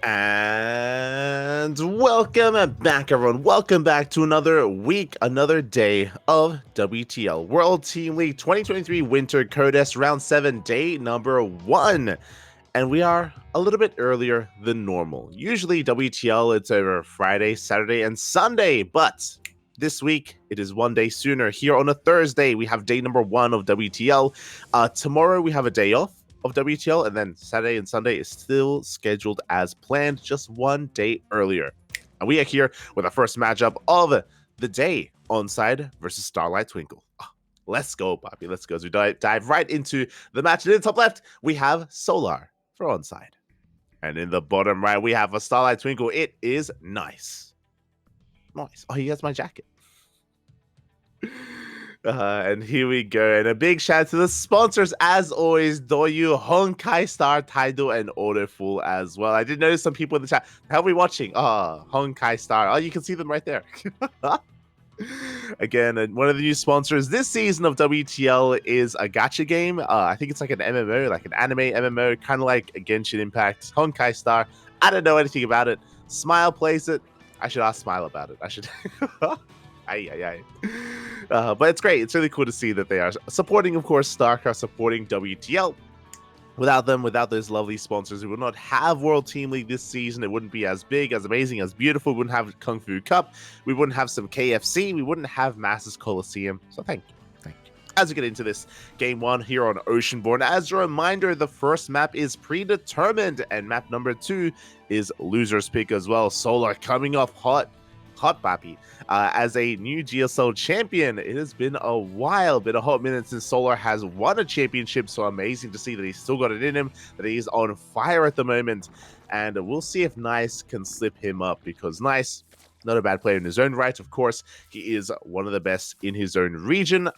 And welcome back, everyone. Welcome back to another week, another day of WTL World Team League 2023 Winter Contest Round 7, day number 1. And we are a little bit earlier than normal. Usually, WTL, it's over Friday, Saturday, and Sunday, but this week it is one day sooner. Here on a Thursday, we have day number 1 of WTL. Tomorrow, we have a day off of WTL, and then Saturday and Sunday is still scheduled as planned, just one day earlier. And we are here with our first matchup of the day, ONSYDE versus Starlight Twinkle. Let's go, Poppy. Let's go. As we dive right into the match. And in the top left, we have Solar for ONSYDE. And in the bottom right, we have a Starlight Twinkle. It is nice. Nice. Oh, he has my jacket. And here we go. And a big shout out to the sponsors, as always, Doyu, Honkai Star, Tidal, and Autoful as well. I did notice some people in the chat. How are we watching? Honkai Star. Oh, you can see them right there. Again, one of the new sponsors this season of WTL is a gacha game. I think it's like an MMO, like an anime MMO, kind of like a Genshin Impact. Honkai Star. I don't know anything about it. Smile plays it. I should ask Smile about it. I should. But it's great. It's really cool to see that they are supporting, of course, StarCraft, supporting WTL. Without them, without those lovely sponsors, we would not have World Team League this season. It wouldn't be as big, as amazing, as beautiful. We wouldn't have Kung Fu Cup. We wouldn't have some KFC. We wouldn't have Masters Coliseum. So thank you. Thank you. As we get into this game 1 here on Oceanborn, as a reminder, the first map is predetermined, and map number 2 is loser's pick as well. Solar coming off hot, Papi. As a new GSL champion, it has been a while, been a hot minute since Solar has won a championship, so amazing to see that he's still got it in him, that he's on fire at the moment, and we'll see if Nice can slip him up, because Nice, not a bad player in his own right, of course. He is one of the best in his own region.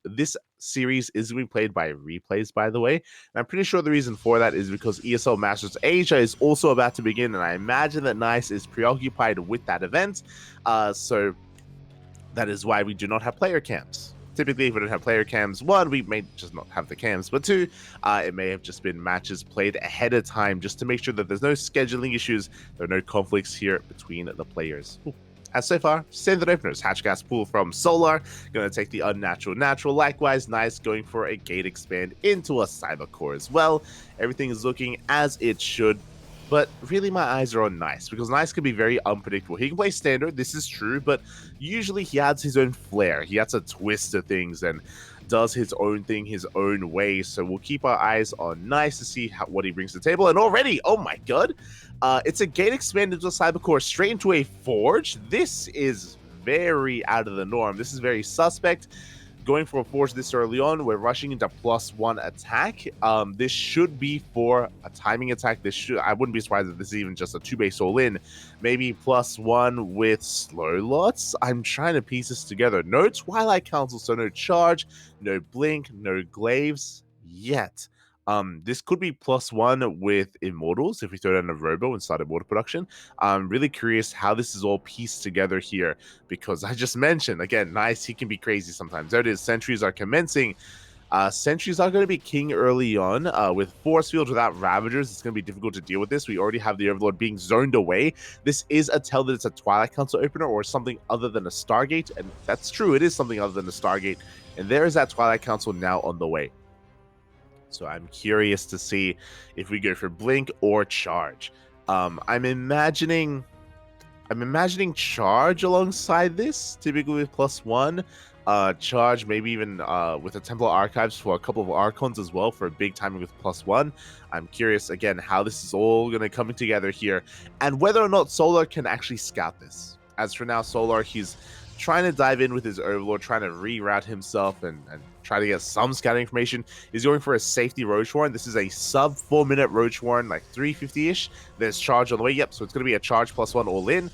This series is being played by replays, by the way. And I'm pretty sure the reason for that is because ESL Masters Asia is also about to begin, and I imagine that Nice is preoccupied with that event. So that is why we do not have player cams. Typically, if we don't have player cams, 1, we may just not have the cams, but 2, it may have just been matches played ahead of time just to make sure that there's no scheduling issues, there are no conflicts here between the players. As so far, standard openers, Hatch Gas Pool from Solar, going to take the Unnatural Natural. Likewise, Nice going for a Gate Expand into a Cyber Core as well. Everything is looking as it should. But really, my eyes are on Nice, because Nice can be very unpredictable. He can play standard, this is true, but usually he adds his own flair. He adds a twist to things and does his own thing his own way. So we'll keep our eyes on Nice to see what he brings to the table. And already, oh my god, it's a Gate Expanded to a Cyber Core straight into a Forge. This is very out of the norm. This is very suspect. Going for a Forge this early on, we're rushing into +1 attack. This should be for a timing attack. I wouldn't be surprised if this is even just a 2-base all-in. Maybe +1 with slow lots. I'm trying to piece this together. No Twilight Council, so no charge, no blink, no glaives yet. This could be +1 with Immortals if we throw down a Robo and start Immortal production. I'm really curious how this is all pieced together here, because I just mentioned, again, Nice, he can be crazy sometimes. There it is, Sentries are commencing. Sentries are going to be king early on. With Force Field without Ravagers, it's going to be difficult to deal with this. We already have the Overlord being zoned away. This is a tell that it's a Twilight Council opener or something other than a Stargate, and that's true, it is something other than a Stargate. And there is that Twilight Council now on the way. So I'm curious to see if we go for Blink or Charge. I'm imagining Charge alongside this, typically with +1. Charge, maybe even with the Templar Archives for a couple of Archons as well for a big timing with +1. I'm curious, again, how this is all going to come together here, and whether or not Solar can actually scout this. As for now, Solar, he's trying to dive in with his Overlord, trying to reroute himself and try to get some scouting information. He's going for a safety Roach Warren. This is a sub 4-minute Roach Warren, like 350-ish. There's charge on the way. Yep, so it's going to be a charge +1 all in.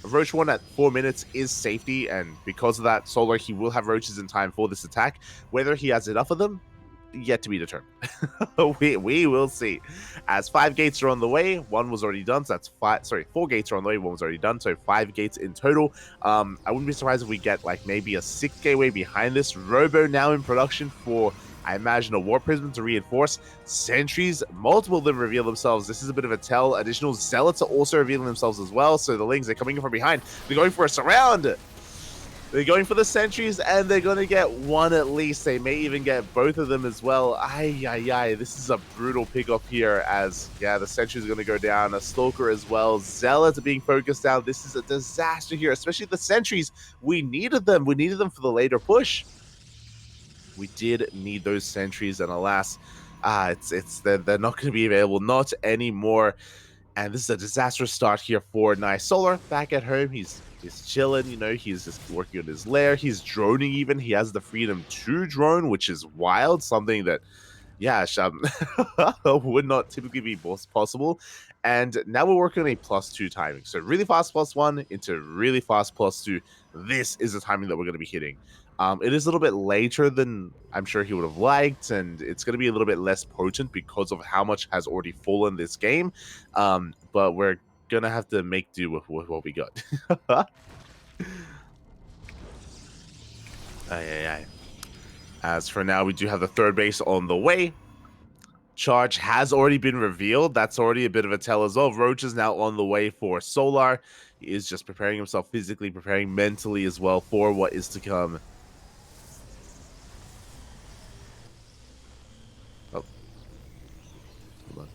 Roach Warren at 4 minutes is safety, and because of that, Solar, he will have roaches in time for this attack. Whether he has enough of them, yet to be determined. we will see. As 5 gates are on the way, 1 was already done, so that's 4 gates are on the way, 1 was already done, so 5 gates in total. I wouldn't be surprised if we get like maybe a 6th gateway behind this. Robo now in production for I imagine a Warp Prism to reinforce. Sentries, multiple of them reveal themselves. This is a bit of a tell. Additional Zealots are also revealing themselves as well. So the Lings are coming in from behind. They're going for a surround. They're going for the sentries, and they're going to get one at least. They may even get both of them as well. Ay. This is a brutal pickup here as, yeah, the sentries are going to go down. A Stalker as well. Zealots are being focused down. This is a disaster here, especially the sentries. We needed them. We needed them for the later push. We did need those sentries, and alas, they're not going to be available. Not anymore. And this is a disastrous start here for Nice Solar. Back at home, he's chilling, you know, he's just working on his lair, he's droning even, he has the freedom to drone, which is wild, something that, yeah, would not typically be possible. And now we're working on a +2 timing. So really fast +1 into really fast +2. This is the timing that we're going to be hitting. It is a little bit later than I'm sure he would have liked, and it's going to be a little bit less potent because of how much has already fallen this game. But we're going to have to make do with what we got. Ay. As for now, we do have the third base on the way. Charge has already been revealed. That's already a bit of a tell as well. Roach is now on the way for Solar. He is just preparing himself physically, preparing mentally as well for what is to come. Oh. Hold on.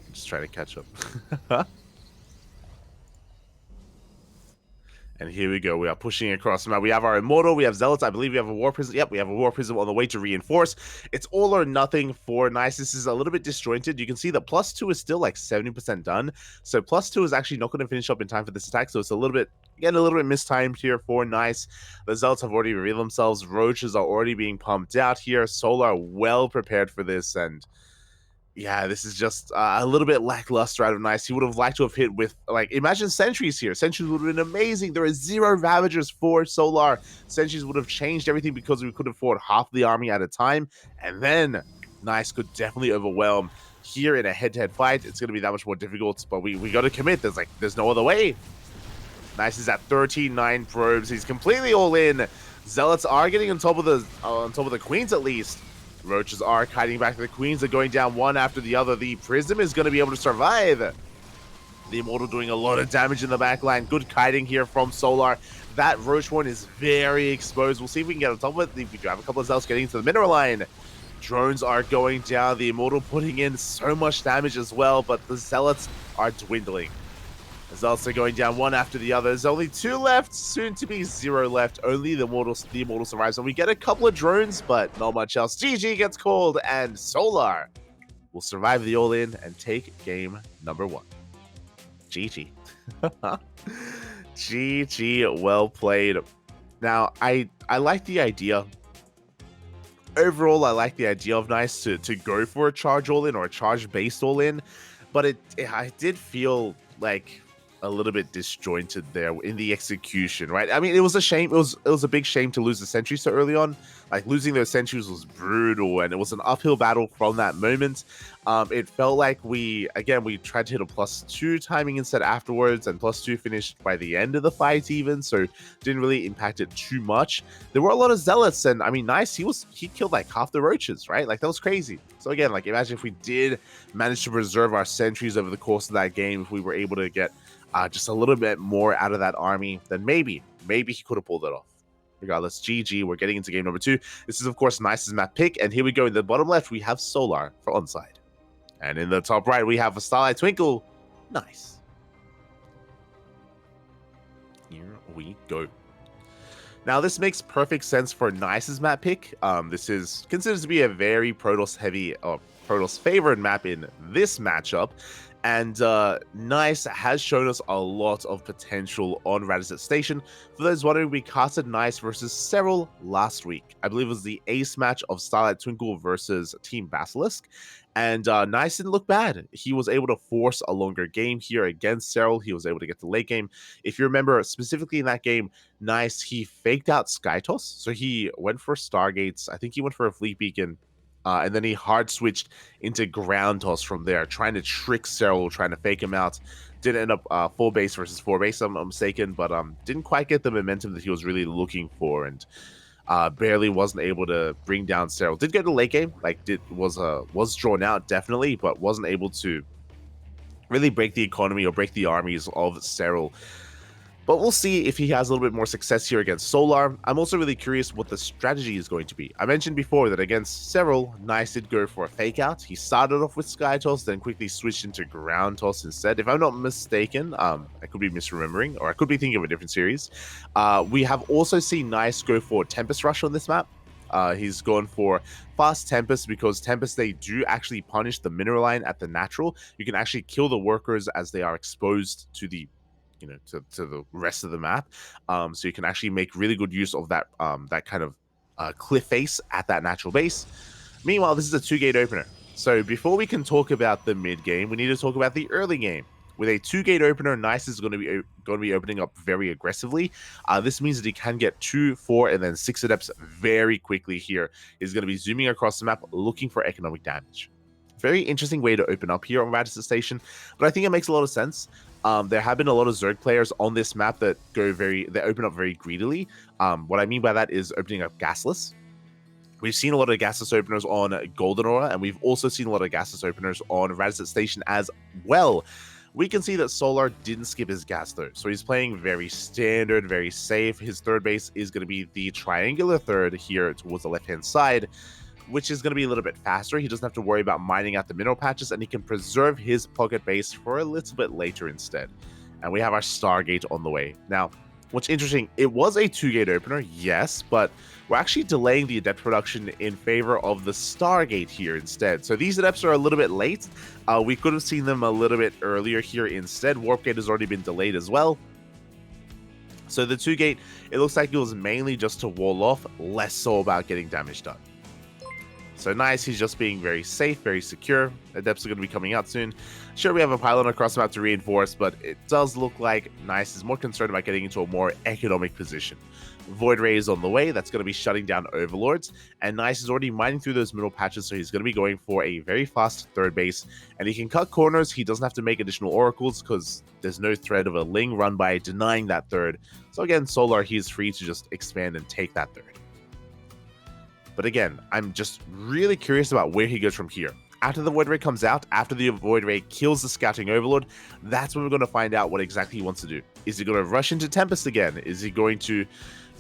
I'm just trying to catch up. And here we go. We are pushing across the map. We have our Immortal. We have Zealots. I believe we have a War Prism. Yep, we have a War Prism on the way to reinforce. It's all or nothing for Nice. This is a little bit disjointed. You can see that +2 is still like 70% done. So +2 is actually not going to finish up in time for this attack. So it's a little bit, again, a little bit mistimed here for Nice. The Zealots have already revealed themselves. Roaches are already being pumped out here. Solar are well prepared for this. And yeah, this is just a little bit lackluster out of Nice. He would have liked to have hit with, like, imagine Sentries here. Sentries would have been amazing. There are 0 Ravagers for Solar. Sentries would have changed everything because we could have fought half the army at a time. And then Nice could definitely overwhelm. Here in a head-to-head fight, it's going to be that much more difficult. But we got to commit. There's no other way. Nice is at 13-9 probes. He's completely all in. Zealots are getting on top of the Queens at least. Roaches are kiting back. The Queens are going down one after the other. The Prism is going to be able to survive. The Immortal doing a lot of damage in the backline. Good kiting here from Solar. That Roach one is very exposed. We'll see if we can get on top of it. We do have a couple of Zealots getting into the mineral line. Drones are going down. The Immortal putting in so much damage as well, but the Zealots are dwindling. The Zealots are going down one after the other. There's only 2 left, soon to be 0 left. Only the Immortal survives. And we get a couple of drones, but not much else. GG gets called, and Solar will survive the all-in and take game number 1. GG. GG, well played. Now, I like the idea. Overall, I like the idea of Nice to go for a charge all-in or a charge-based all-in, but I did feel like a little bit disjointed there in the execution, right? I mean, it was a shame. It was a big shame to lose the sentries so early on. Like, losing those sentries was brutal, and it was an uphill battle from that moment. It felt like we tried to hit a +2 timing instead afterwards, and +2 finished by the end of the fight even, so didn't really impact it too much. There were a lot of Zealots, and I mean, Nice, he killed like half the Roaches, right? Like, that was crazy. So again, like, imagine if we did manage to preserve our sentries over the course of that game, if we were able to get just a little bit more out of that army, then maybe he could have pulled it off. Regardless, GG, we're getting into game number 2. This is, of course, Nice's map pick, and here we go. In the bottom left, we have Solar for ONSYDE. And in the top right, we have a Starlight Twinkle. Nice. Here we go. Now, this makes perfect sense for Nice's map pick. This is considered to be a very Protoss-heavy, Protoss-favored map in this matchup. And Nice has shown us a lot of potential on Radisset Station. For those wondering, we casted Nice versus several last week. I believe it was the ace match of Starlight Twinkle versus Team Basilisk. And Nice didn't look bad. He was able to force a longer game here against Serral. He was able to get to late game. If you remember, specifically in that game, Nice, he faked out Sky Toss. So he went for Stargates. I think he went for a Fleet Beacon. And then he hard switched into ground toss from there, trying to trick Serral, trying to fake him out. Didn't end up 4 base versus 4 base, I'm mistaken, but didn't quite get the momentum that he was really looking for. And Barely wasn't able to bring down Serral. Did go to late game, like was drawn out definitely, but wasn't able to really break the economy or break the armies of Serral. But we'll see if he has a little bit more success here against Solar. I'm also really curious what the strategy is going to be. I mentioned before that against Serral, Nice did go for a fake out. He started off with Sky Toss, then quickly switched into Ground Toss instead. If I'm not mistaken, I could be misremembering, or I could be thinking of a different series. We have also seen Nice go for Tempest Rush on this map. He's gone for Fast Tempest because Tempest, they do actually punish the mineral line at the natural. You can actually kill the workers as they are exposed to the to the rest of the map, so you can actually make really good use of that that kind of cliff face at that natural base. Meanwhile, this is a 2-gate opener, so before we can talk about the mid game, we need to talk about the early game. With a 2-gate opener, Nice is going to be opening up very aggressively. This means that he can get 2, 4, and then 6 adepts very quickly here. He's going to be zooming across the map looking for economic damage. Very interesting way to open up here on Radisson Station, but I think it makes a lot of sense. There have been a lot of Zerg players on this map that open up very greedily. What I mean by that is opening up gasless. We've seen a lot of gasless openers on Golden Aura, and we've also seen a lot of gasless openers on Radisson Station as well. We can see that Solar didn't skip his gas though, so he's playing very standard, very safe. His third base is going to be the triangular third here towards the left-hand side, which is going to be a little bit faster. He doesn't have to worry about mining out the mineral patches, and he can preserve his pocket base for a little bit later instead. And we have our Stargate on the way. Now, what's interesting, it was a 2-gate opener, yes, but we're actually delaying the adept production in favor of the Stargate here instead. So these adepts are a little bit late. We could have seen them a little bit earlier here instead. Warp Gate has already been delayed as well. So the 2-gate, it looks like it was mainly just to wall off, less so about getting damage done. So Nice, he's just being very safe, very secure. Adepts are going to be coming out soon. Sure, we have a pylon across the map to reinforce, but it does look like Nice is more concerned about getting into a more economic position. Void Ray is on the way. That's going to be shutting down Overlords. And Nice is already mining through those middle patches, so he's going to be going for a very fast third base. And he can cut corners. He doesn't have to make additional oracles because there's no threat of a Ling run by denying that third. So again, Solar, he's free to just expand and take that third. But again, I'm just really curious about where he goes from here. After the Void Ray comes out, after the Void Ray kills the Scouting Overlord, that's when we're going to find out what exactly he wants to do. Is he going to rush into Tempest again? Is he going to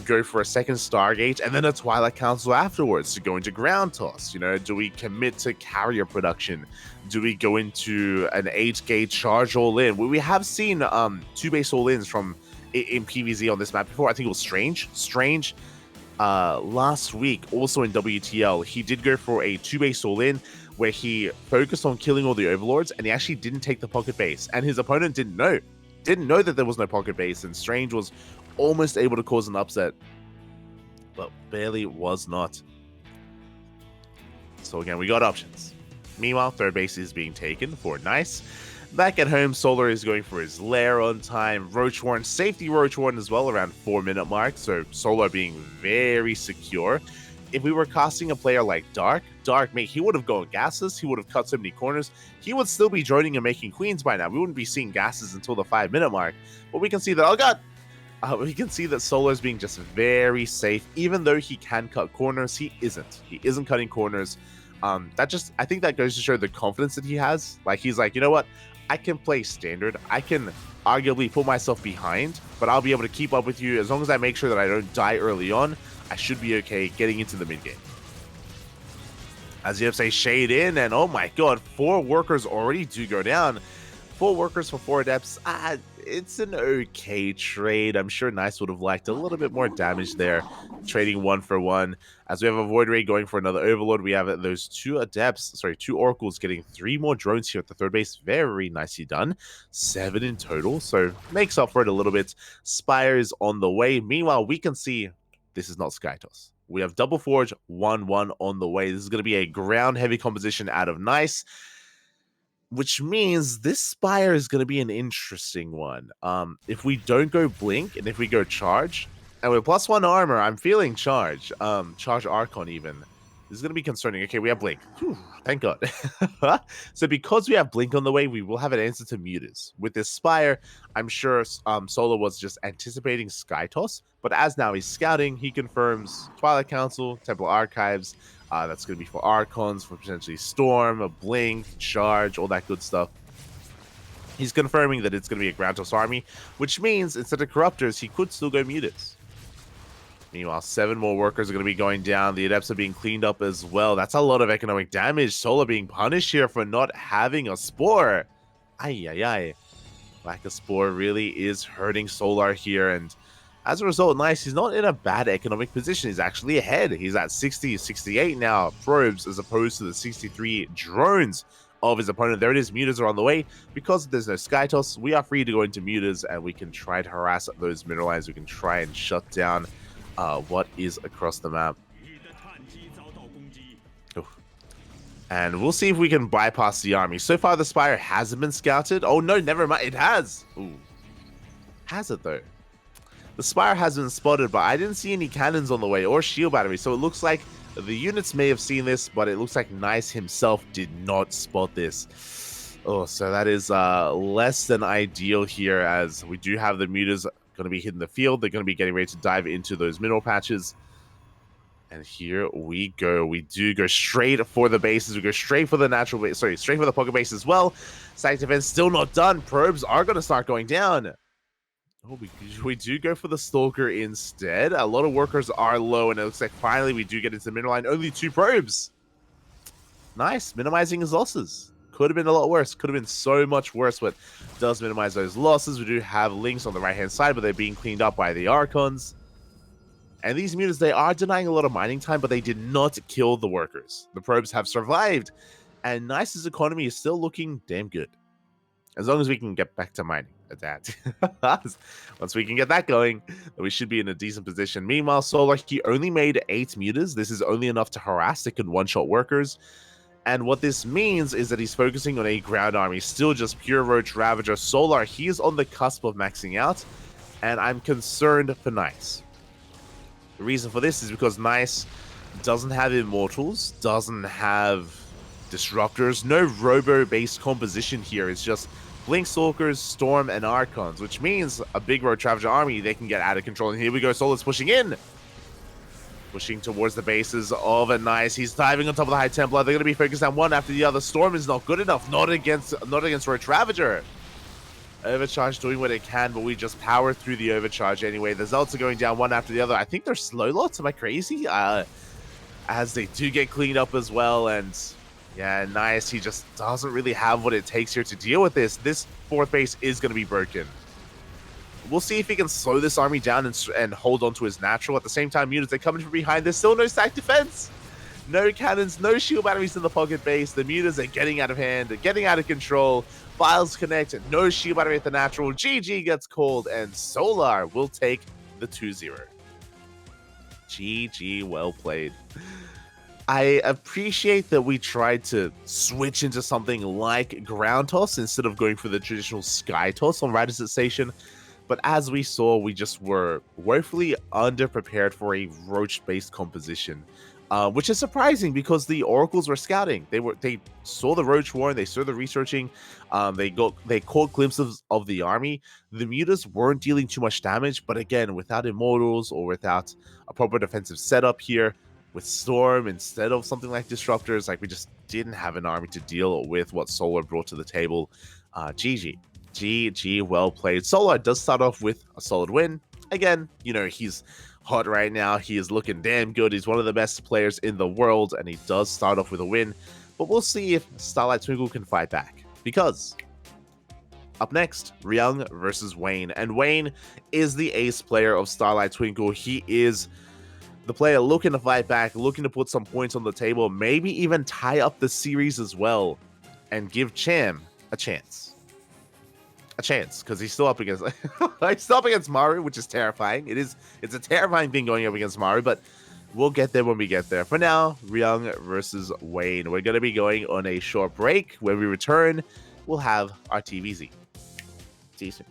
go for a second Stargate and then a Twilight Council afterwards to go into Ground Toss? You know, do we commit to carrier production? Do we go into an 8-gate charge all in? We have seen 2-base all ins from in PvZ on this map before. I think it was Strange. Last week, also in WTL, he did go for a 2-base all in where he focused on killing all the overlords, and he actually didn't take the pocket base, and his opponent didn't know that there was no pocket base, and Strange was almost able to cause an upset, but barely was not. So again, we got options. Meanwhile, third base is being taken for Nice. Back at home, Solar is going for his lair on time. Roach Warren, safety Roach Warren as well, around 4-minute mark. So Solar being very secure. If we were casting a player like Dark, mate, he would have gone gases. He would have cut so many corners. He would still be joining and making queens by now. We wouldn't be seeing gases until the 5-minute mark. But we can see that, oh god, we can see that Solar is being just very safe. Even though he can cut corners, he isn't. He isn't cutting corners. I think that goes to show the confidence that he has. Like, he's like, you know what? I can play standard. I can arguably put myself behind, but I'll be able to keep up with you as long as I make sure that I don't die early on. I should be okay getting into the mid game. As you have to say, shade in, and oh my god, 4 workers already do go down. 4 workers for 4 adepts. It's an okay trade. I'm sure Nice would have liked a little bit more damage there, trading 1 for 1. As we have a Void Ray going for another Overlord, we have those 2 Oracles getting 3 more drones here at the third base. Very nicely done. 7 in total, so makes up for it a little bit. Spire is on the way. Meanwhile, we can see this is not Skytos. We have Double Forge 1-1 on the way. This is going to be a ground-heavy composition out of Nice, which means this Spire is going to be an interesting one. If we don't go Blink, and if we go Charge, and with +1 armor, I'm feeling Charge. Charge Archon even. This is going to be concerning. Okay, we have Blink. Whew, thank God. So because we have Blink on the way, we will have an answer to Mutas. With this Spire, I'm sure Solo was just anticipating Sky Toss, but as now he's scouting, he confirms Twilight Council, Temple Archives. That's going to be for Archons, for potentially Storm, a Blink, Charge, all that good stuff. He's confirming that it's going to be a Ground Toss army, which means instead of Corruptors, he could still go Mutas. Meanwhile, 7 more workers are going to be going down. The Adepts are being cleaned up as well. That's a lot of economic damage. Solar being punished here for not having a Spore. Ay, ay, ay. Lack of Spore really is hurting Solar here. And as a result, Nice, he's not in a bad economic position. He's actually ahead. He's at 60, 68 now probes as opposed to the 63 drones of his opponent. There it is. Mutas are on the way. Because there's no Sky Toss, we are free to go into Mutas and we can try to harass those mineral lines. We can try and shut down what is across the map. Ooh. And we'll see if we can bypass the army. So far, the Spire hasn't been scouted. Oh, no, never mind. It has. Ooh. Has it, though? The Spire has been spotted, but I didn't see any cannons on the way or shield battery. So it looks like the units may have seen this, but it looks like Nice himself did not spot this. Oh, so that is less than ideal here, as we do have the Mutas going to be hitting the field. They're going to be getting ready to dive into those mineral patches. And here we go. We do go straight for the bases. We go straight for the natural base. Sorry, straight for the pocket base as well. Static defense still not done. Probes are going to start going down. Oh, we do go for the Stalker instead. A lot of workers are low, and it looks like finally we do get into the mineral line. Only 2 probes. Nice. Minimizing his losses. Could have been a lot worse. Could have been so much worse, but does minimize those losses. We do have links on the right-hand side, but they're being cleaned up by the Archons. And these Mutas, they are denying a lot of mining time, but they did not kill the workers. The probes have survived, and Nice's economy is still looking damn good. As long as we can get back to mining. That. Once we can get that going, we should be in a decent position. Meanwhile, Solar, he only made 8 Mutas. This is only enough to harass. They can one-shot workers. And what this means is that he's focusing on a ground army, still just pure Roach Ravager. Solar, he is on the cusp of maxing out, and I'm concerned for Nice. The reason for this is because Nice doesn't have Immortals, doesn't have Disruptors, no Robo-based composition here. It's just Blink Stalkers, Storm, and Archons, which means a big Roach Ravager army, they can get out of control. And here we go, Solar's pushing in. Pushing towards the bases of a Nice. He's diving on top of the High Templar. They're going to be focused on one after the other. Storm is not good enough. Not against Roach Ravager. Overcharge doing what it can, but we just power through the overcharge anyway. The Zealots are going down one after the other. I think they're slow lots. Am I crazy? As they do get cleaned up as well. And yeah, Nice, he just doesn't really have what it takes here to deal with this. This 4th base is going to be broken. We'll see if he can slow this army down and hold on to his natural. At the same time, Mutas, they're coming from behind. There's still no stack defense. No cannons, no shield batteries in the pocket base. The Mutas are getting out of hand, getting out of control. Files connect, no shield battery at the natural. GG gets called, and Solar will take the 2-0. GG, well played. I appreciate that we tried to switch into something like Ground Toss instead of going for the traditional Sky Toss on Radisson Station. But as we saw, we just were woefully underprepared for a Roach-based composition, which is surprising because the Oracles were scouting. They saw the Roach War and they saw the researching. They caught glimpses of the army. The Mutas weren't dealing too much damage, but again, without Immortals or without a proper defensive setup here, with Storm instead of something like Disruptors, like we just didn't have an army to deal with what Solar brought to the table. GG. GG, well played. Solar does start off with a solid win. Again, you know, he's hot right now. He is looking damn good. He's one of the best players in the world, and he does start off with a win. But we'll see if Starlight Twinkle can fight back. Because up next, Ryung versus Wayne. And Wayne is the ace player of Starlight Twinkle. He is the player looking to fight back, looking to put some points on the table, maybe even tie up the series as well, and give Cham a chance. Because he's still up against Maru, which is terrifying. It's a terrifying thing going up against Maru, but we'll get there when we get there. For now, Ryung versus Wayne. We're going to be going on a short break. When we return, we'll have our TVZ. See you soon.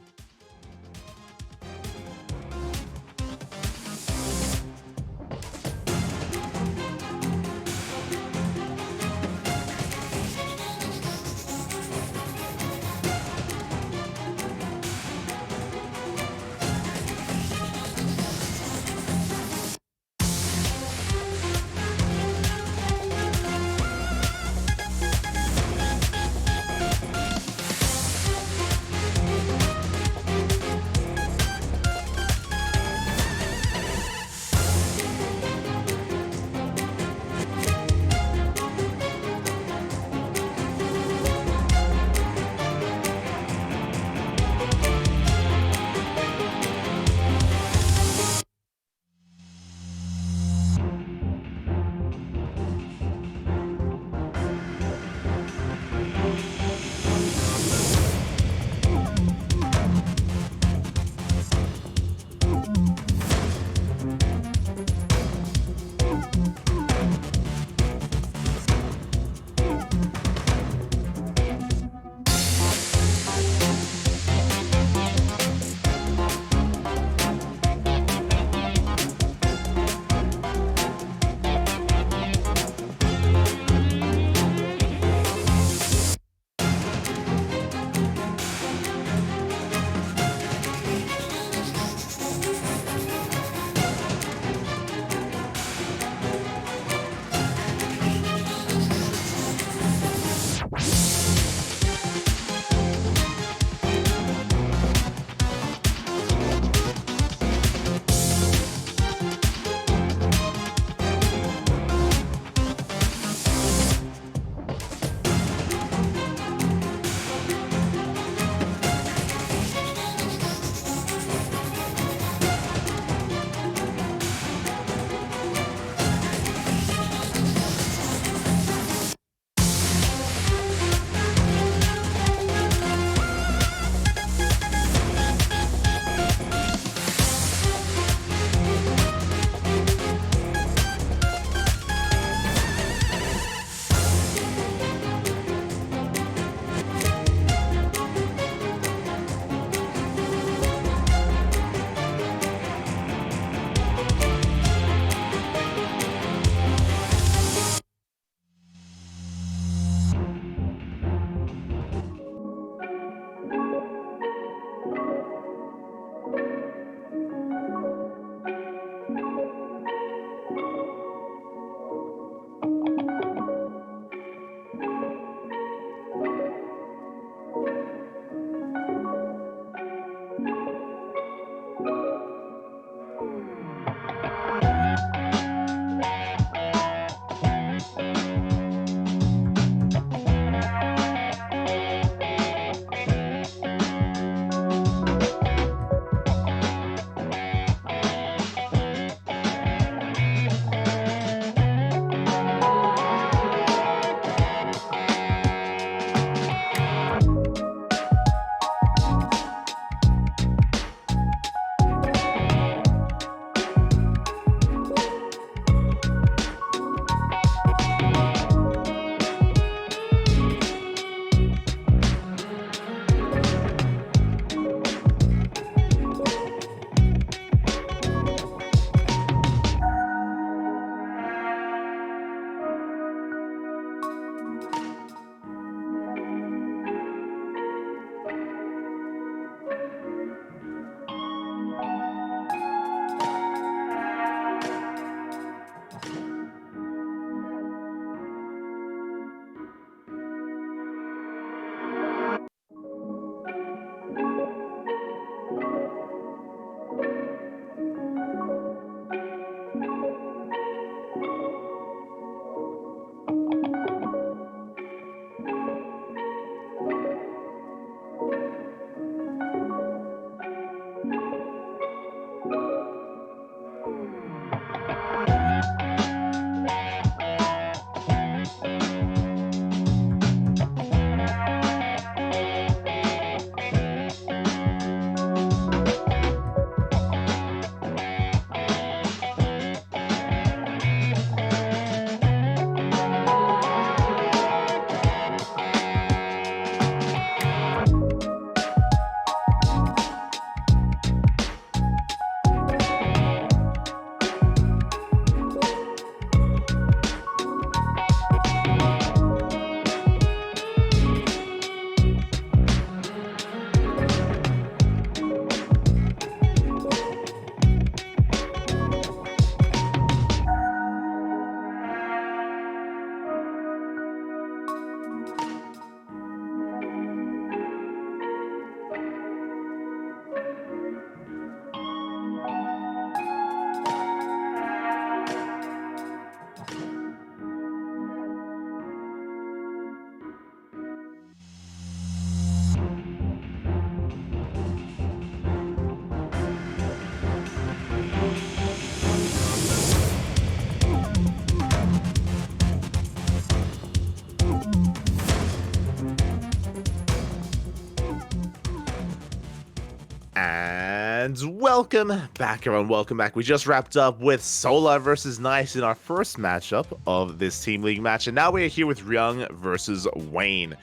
And welcome back, everyone. Welcome back. We just wrapped up with Solar versus Nice in our first matchup of this Team League match, and now we're here with Ryung versus Wayne.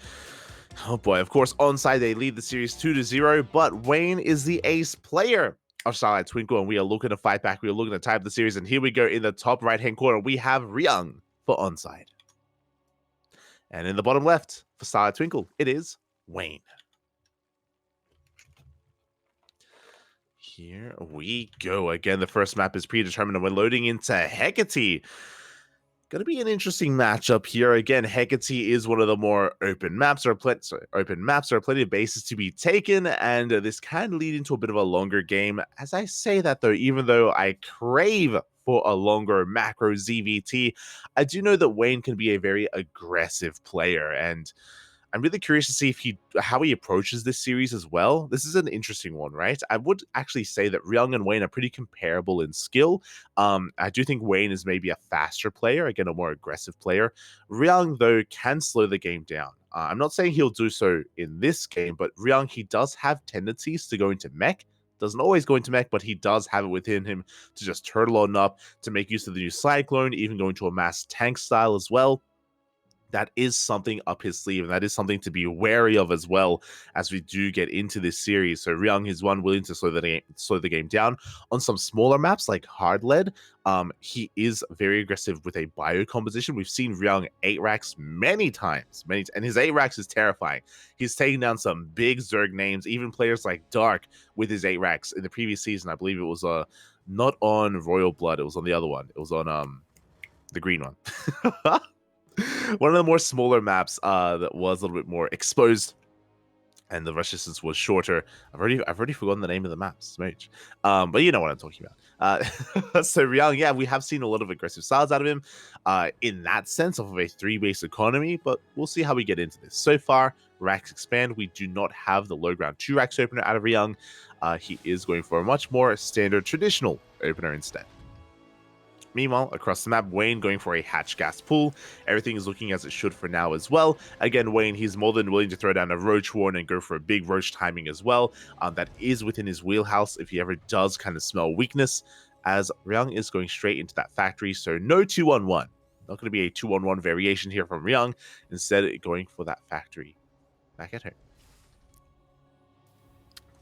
Oh boy, of course, ONSYDE, they lead the series 2-0, but Wayne is the ace player of Starlight Twinkle, and we are looking to fight back. We are looking to tie up the series, and here we go in the top right-hand corner. We have Ryung for ONSYDE. And in the bottom left, for Starlight Twinkle, it is Wayne. Here we go. Again, the first map is predetermined, and we're loading into Hecate. Going to be an interesting matchup here. Again, Hecate is one of the more open maps. There are plenty of bases to be taken, and this can lead into a bit of a longer game. As I say that, though, even though I crave for a longer macro ZVT, I do know that Wayne can be a very aggressive player, and I'm really curious to see how he approaches this series as well. This is an interesting one, right? I would actually say that Ryung and Wayne are pretty comparable in skill. I do think Wayne is maybe a faster player, again, a more aggressive player. Ryung, though, can slow the game down. I'm not saying he'll do so in this game, but Ryung, he does have tendencies to go into mech. Doesn't always go into mech, but he does have it within him to just turtle on up, to make use of the new Cyclone, even go into a mass tank style as well. That is something up his sleeve, and that is something to be wary of as well as we do get into this series. So Ryung is one willing to slow the game down. On some smaller maps like Hard Lead, he is very aggressive with a bio composition. We've seen Ryung 8 racks many times, and his 8 racks is terrifying. He's taking down some big Zerg names, even players like Dark with his 8 racks. In the previous season, I believe it was not on Royal Blood, it was on the other one. It was on the green one. One of the more smaller maps that was a little bit more exposed, and the rush distance was shorter. I've already forgotten the name of the map, smooch. But you know what I'm talking about. So Ryung, yeah, we have seen a lot of aggressive styles out of him, in that sense of a 3-base economy. But we'll see how we get into this. So far, racks expand. We do not have the low ground 2 racks opener out of Ryung. He is going for a much more standard traditional opener instead. Meanwhile, across the map, Wayne going for a hatch gas pool. Everything is looking as it should for now as well. Again, Wayne, he's more than willing to throw down a roach warren and go for a big roach timing as well. That is within his wheelhouse if he ever does kind of smell weakness, as Ryung is going straight into that factory. So no 2-on-1. Not going to be a 2-on-1 variation here from Ryung. Instead, going for that factory back at home.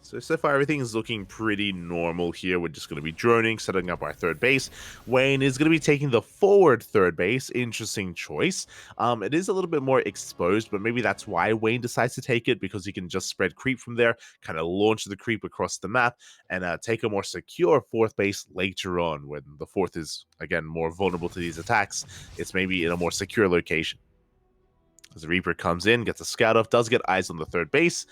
So far, everything is looking pretty normal here. We're just going to be droning, setting up our third base. Wayne is going to be taking the forward third base. Interesting choice. It is a little bit more exposed, but maybe that's why Wayne decides to take it, because he can just spread creep from there, kind of launch the creep across the map, and take a more secure fourth base later on, when the fourth is, again, more vulnerable to these attacks. It's maybe in a more secure location. As the Reaper comes in, gets a scout off, does get eyes on the third base.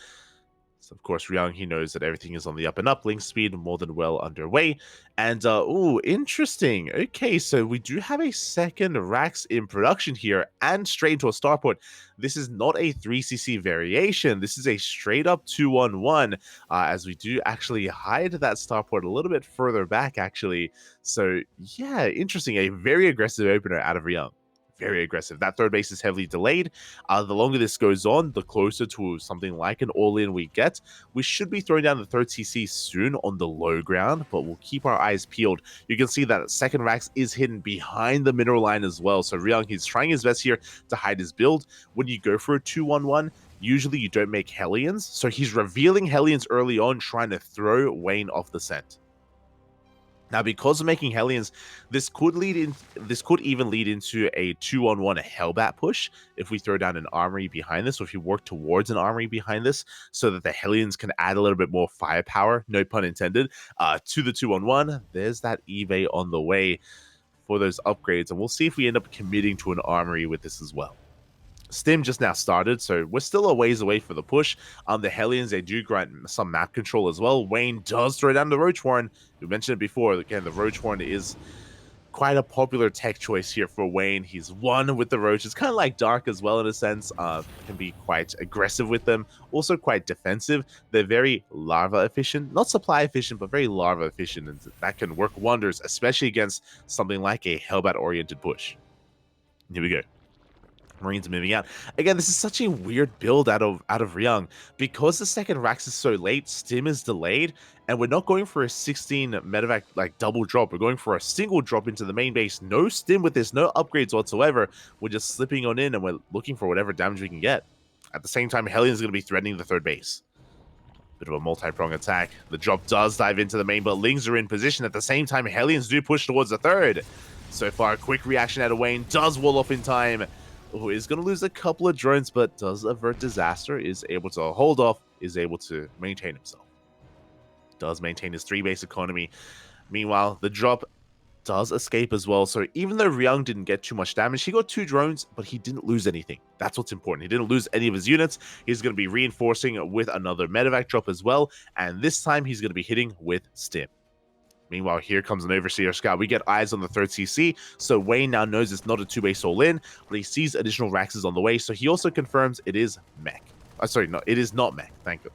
So of course, Ryung, he knows that everything is on the up and up. Link speed more than well underway. And, ooh, interesting. Okay, so we do have a second Rax in production here and straight into a starport. This is not a 3cc variation. This is a straight up 2-on-1, as we do actually hide that starport a little bit further back, actually. So, yeah, interesting. A very aggressive opener out of Ryung. Very aggressive. That third base is heavily delayed. The longer this goes on, the closer to something like an all-in we get. We should be throwing down the third CC soon on the low ground, but we'll keep our eyes peeled. You can see that second Rax is hidden behind the mineral line as well. So Ryung, he's trying his best here to hide his build. When you go for a 2-1-1, usually you don't make Hellions. So he's revealing Hellions early on, trying to throw Wayne off the scent. Now, because of making Hellions, this could even lead into a 2-on-1 Hellbat push if we throw down an armory behind this, or if you work towards an armory behind this, so that the Hellions can add a little bit more firepower, no pun intended, to the 2-on-1. There's that Eve on the way for those upgrades, and we'll see if we end up committing to an armory with this as well. Stim just now started, so we're still a ways away for the push. The Hellions, they do grant some map control as well. Wayne does throw down the Roach Warren. We mentioned it before. Again, the Roach Warren is quite a popular tech choice here for Wayne. He's one with the Roach. It's kind of like Dark as well in a sense. Can be quite aggressive with them. Also quite defensive. They're very larva efficient. Not supply efficient, but very larva efficient. And that can work wonders, especially against something like a Hellbat-oriented push. Here we go. Marines moving out. Again, this is such a weird build out of Ryung. Because the second Rax is so late, Stim is delayed, and we're not going for a 16 medevac like double drop. We're going for a single drop into the main base. No Stim with this, no upgrades whatsoever. We're just slipping on in and we're looking for whatever damage we can get. At the same time, Hellion is going to be threatening the third base. Bit of a multi-prong attack. The drop does dive into the main, but Lings are in position. At the same time, Hellions do push towards the third. So far, a quick reaction out of Wayne. Does wall off in time. Oh, is going to lose a couple of drones, but does avert disaster. Is able to hold off. Is able to maintain himself. Does maintain his 3-base economy. Meanwhile, the drop does escape as well. So even though Ryung didn't get too much damage, he got 2 drones, but he didn't lose anything. That's what's important. He didn't lose any of his units. He's going to be reinforcing with another medevac drop as well. And this time he's going to be hitting with Stim. Meanwhile, here comes an Overseer Scout. We get eyes on the 3rd CC, so Wayne now knows it's not a 2-base all-in, but he sees additional Raxes on the way, so he also confirms it is mech. Sorry, no, it is not mech. Thank you.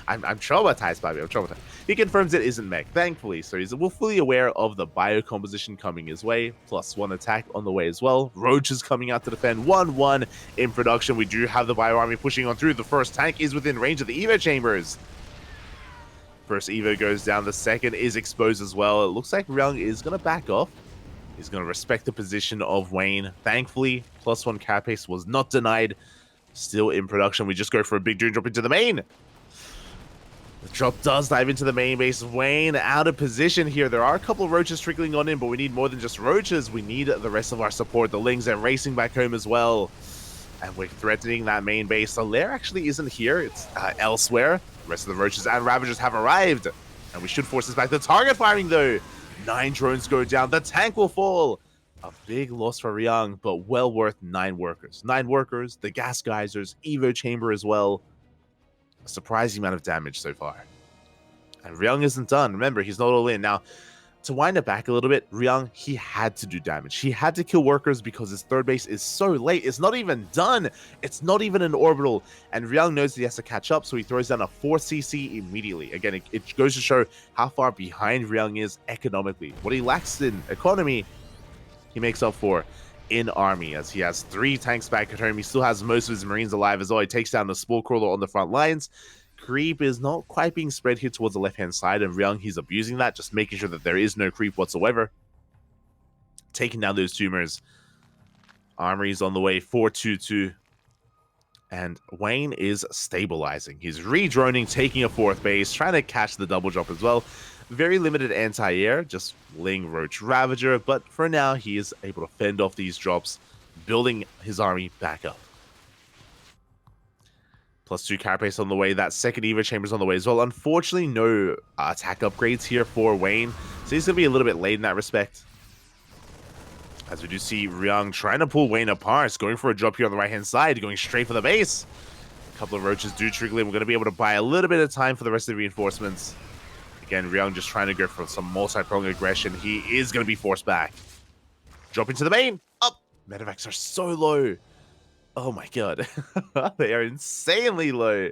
I'm traumatized by it. I'm traumatized. He confirms it isn't mech, thankfully, so he's fully aware of the bio composition coming his way, +1 attack on the way as well. Roach is coming out to defend 1-1 in production. We do have the bio army pushing on through. The first tank is within range of the Evo chambers. First Evo goes down, the second is exposed as well. It looks like Ryung is going to back off. He's going to respect the position of Wayne. Thankfully, +1 carapace was not denied. Still in production. We just go for a big drone drop into the main. The drop does dive into the main base. Wayne out of position here. There are a couple of roaches trickling on in, but we need more than just roaches. We need the rest of our support. The Lings are racing back home as well. And we're threatening that main base. The lair actually isn't here. It's elsewhere. The rest of the roaches and ravagers have arrived. And we should force this back. The target firing, though. 9 drones go down. The tank will fall. A big loss for Ryung, but well worth 9 workers. 9 workers, the gas geysers, Evo chamber as well. A surprising amount of damage so far. And Ryung isn't done. Remember, he's not all in. Now, to wind it back a little bit, Ryung, he had to do damage. He had to kill workers because his 3rd base is so late. It's not even done. It's not even an orbital. And Ryung knows he has to catch up, so he throws down a 4CC immediately. Again, it goes to show how far behind Ryung is economically. What he lacks in economy, he makes up for in army, as he has 3 tanks back at home. He still has most of his Marines alive as well. He takes down the Spore Crawler on the front lines. Creep is not quite being spread here towards the left-hand side, and Ryung, he's abusing that, just making sure that there is no creep whatsoever. Taking down those tumors. Armory's on the way, 4-2-2. And Wayne is stabilizing. He's re-droning, taking a 4th base, trying to catch the double drop as well. Very limited anti-air, just Ling, Roach, Ravager, but for now, he is able to fend off these drops, building his army back up. +2 carapace on the way. That second Evo chamber's on the way as well. Unfortunately, no attack upgrades here for Wayne, so he's going to be a little bit late in that respect. As we do see Ryung trying to pull Wayne apart, going for a drop here on the right-hand side, going straight for the base. A couple of roaches do trickle in. We're going to be able to buy a little bit of time for the rest of the reinforcements. Again, Ryung just trying to go for some multi-pronged aggression. He is going to be forced back. Drop into the main. Up. Medevacs are so low. Oh my god. They are insanely low.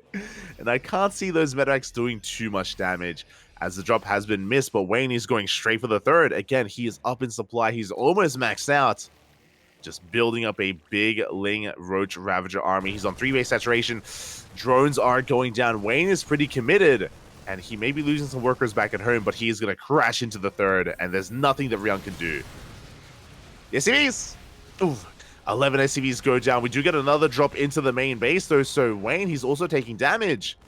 And I can't see those medevacs doing too much damage, as the drop has been missed, but Wayne is going straight for the 3rd. Again, he is up in supply. He's almost maxed out. Just building up a big Ling, Roach, Ravager army. He's on 3-base saturation. Drones are going down. Wayne is pretty committed, and he may be losing some workers back at home, but he is going to crash into the 3rd, and there's nothing that Ryung can do. The SCVs! Ooh. 11 SCVs go down. We do get another drop into the main base, though, so Wayne, he's also taking damage.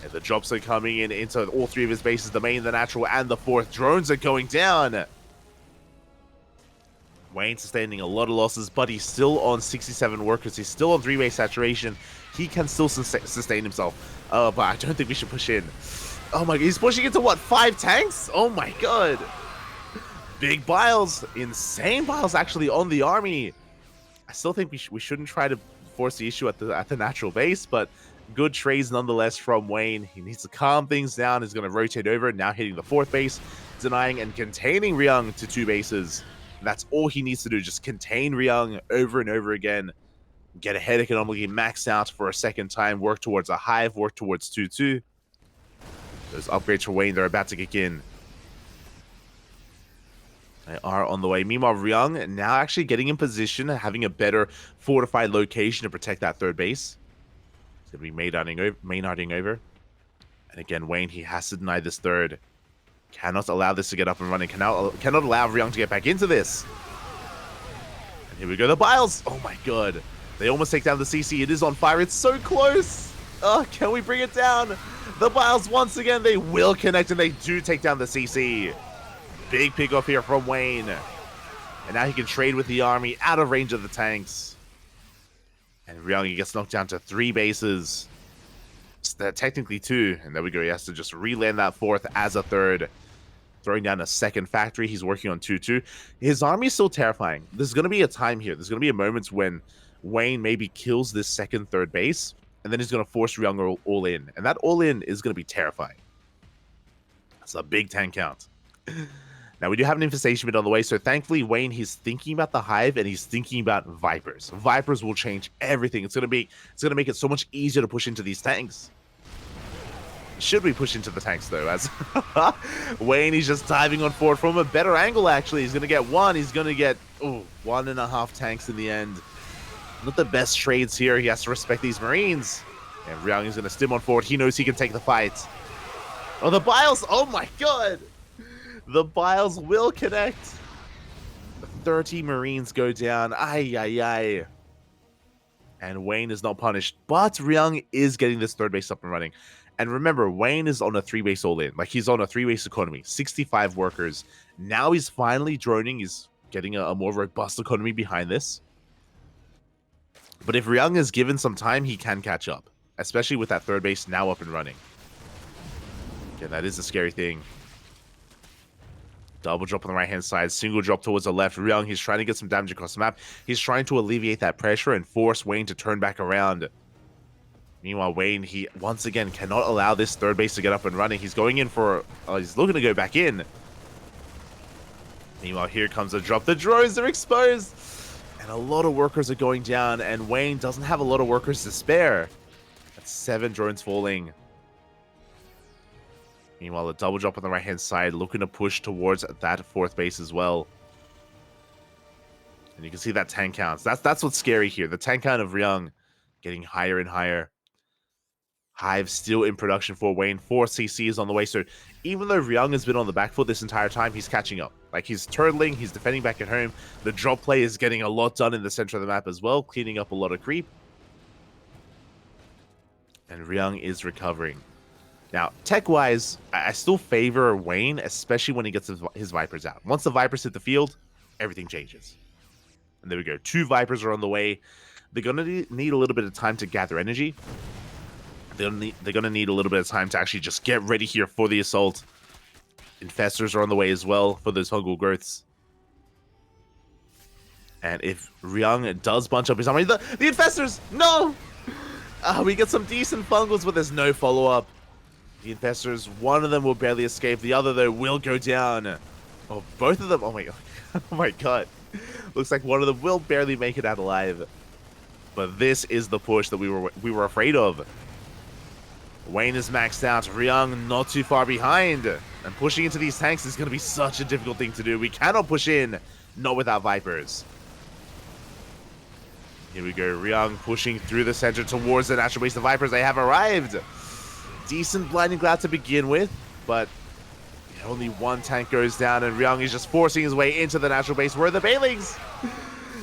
And the drops are coming in into all 3 of his bases, the main, the natural, and the 4th. Drones are going down. Wayne sustaining a lot of losses, but he's still on 67 workers. He's still on 3-base saturation. He can still sustain himself. But I don't think we should push in. Oh my god, he's pushing into what, 5 tanks? Oh my god. Big biles. Insane biles actually on the army. I still think we shouldn't try to force the issue at the natural base, but good trades nonetheless from Wayne. He needs to calm things down. He's going to rotate over, now hitting the 4th base, denying and containing Ryung to 2 bases. That's all he needs to do, just contain Ryung over and over again. Get ahead economically, max out for a second time, work towards a hive, work towards 2-2. Those upgrades for Wayne, they're about to kick in. They are on the way. Meanwhile, Ryung now actually getting in position, having a better fortified location to protect that third base. It's going to be main-harding over. And again, Wayne, he has to deny this third. Cannot allow this to get up and running. Cannot allow Ryung to get back into this. And here we go, the Biles. Oh my god. They almost take down the CC. It is on fire. It's so close. Oh, can we bring it down? The Biles, once again, they will connect, and they do take down the CC. Big pick off here from Wayne. And now he can trade with the army out of range of the tanks. And Ryung gets knocked down to 3 bases. Technically 2. And there we go. He has to just re-land that 4th as a 3rd. Throwing down a 2nd factory. He's working on 2-2. His army is still terrifying. There's going to be a time here. There's going to be a moment when Wayne maybe kills this 2nd, 3rd base. And then he's going to force Ryung all in. And that all in is going to be terrifying. That's a big tank count. Now, we do have an infestation bit on the way, so thankfully, Wayne, he's thinking about the hive, and he's thinking about Vipers. Vipers will change everything. It's gonna make it so much easier to push into these tanks. Should we push into the tanks, though? As Wayne, he's just diving on forward from a better angle, actually. He's gonna get 1. He's gonna get 1.5 tanks in the end. Not the best trades here. He has to respect these Marines. And Ryung is gonna stim on forward. He knows he can take the fight. Oh, the Biles! Oh my god! The Biles will connect. 30 Marines go down. Ay, ay, ay. And Wayne is not punished. But Ryung is getting this 3rd base up and running. And remember, Wayne is on a 3-base all-in. Like, he's on a 3-base economy. 65 workers. Now he's finally droning. He's getting a more robust economy behind this. But if Ryung is given some time, he can catch up. Especially with that 3rd base now up and running. Yeah, that is a scary thing. Double drop on the right-hand side. Single drop towards the left. Ryung, he's trying to get some damage across the map. He's trying to alleviate that pressure and force Wayne to turn back around. Meanwhile, Wayne, he once again cannot allow this 3rd base to get up and running. He's going in for... he's looking to go back in. Meanwhile, here comes a drop. The drones are exposed. And a lot of workers are going down. And Wayne doesn't have a lot of workers to spare. That's 7 drones falling. Meanwhile, a double drop on the right-hand side, looking to push towards that 4th base as well. And you can see that tank counts. That's what's scary here. The tank count of Ryung getting higher and higher. Hive still in production for Wayne. 4 CCs on the way. So even though Ryung has been on the back foot this entire time, he's catching up. Like, he's turtling, he's defending back at home. The drop play is getting a lot done in the center of the map as well, cleaning up a lot of creep. And Ryung is recovering. Now, tech-wise, I still favor Wayne, especially when he gets his Vipers out. Once the Vipers hit the field, everything changes. And there we go. 2 Vipers are on the way. They're going to need a little bit of time to gather energy. They're going to need a little bit of time to actually just get ready here for the assault. Infestors are on the way as well for those fungal growths. And if Ryung does bunch up his army... The Infestors! No! We get some decent fungals, but there's no follow-up. The Infestors, one of them will barely escape. The other, though, will go down. Oh, both of them. Oh, my God. Oh, my God. Looks like one of them will barely make it out alive. But this is the push that we were afraid of. Wayne is maxed out. Ryung not too far behind. And pushing into these tanks is going to be such a difficult thing to do. We cannot push in, not without Vipers. Here we go. Ryung pushing through the center towards the natural base. The Vipers, they have arrived. Decent blinding cloud to begin with, but only 1 tank goes down, and Ryung is just forcing his way into the natural base. Where are the Bailings?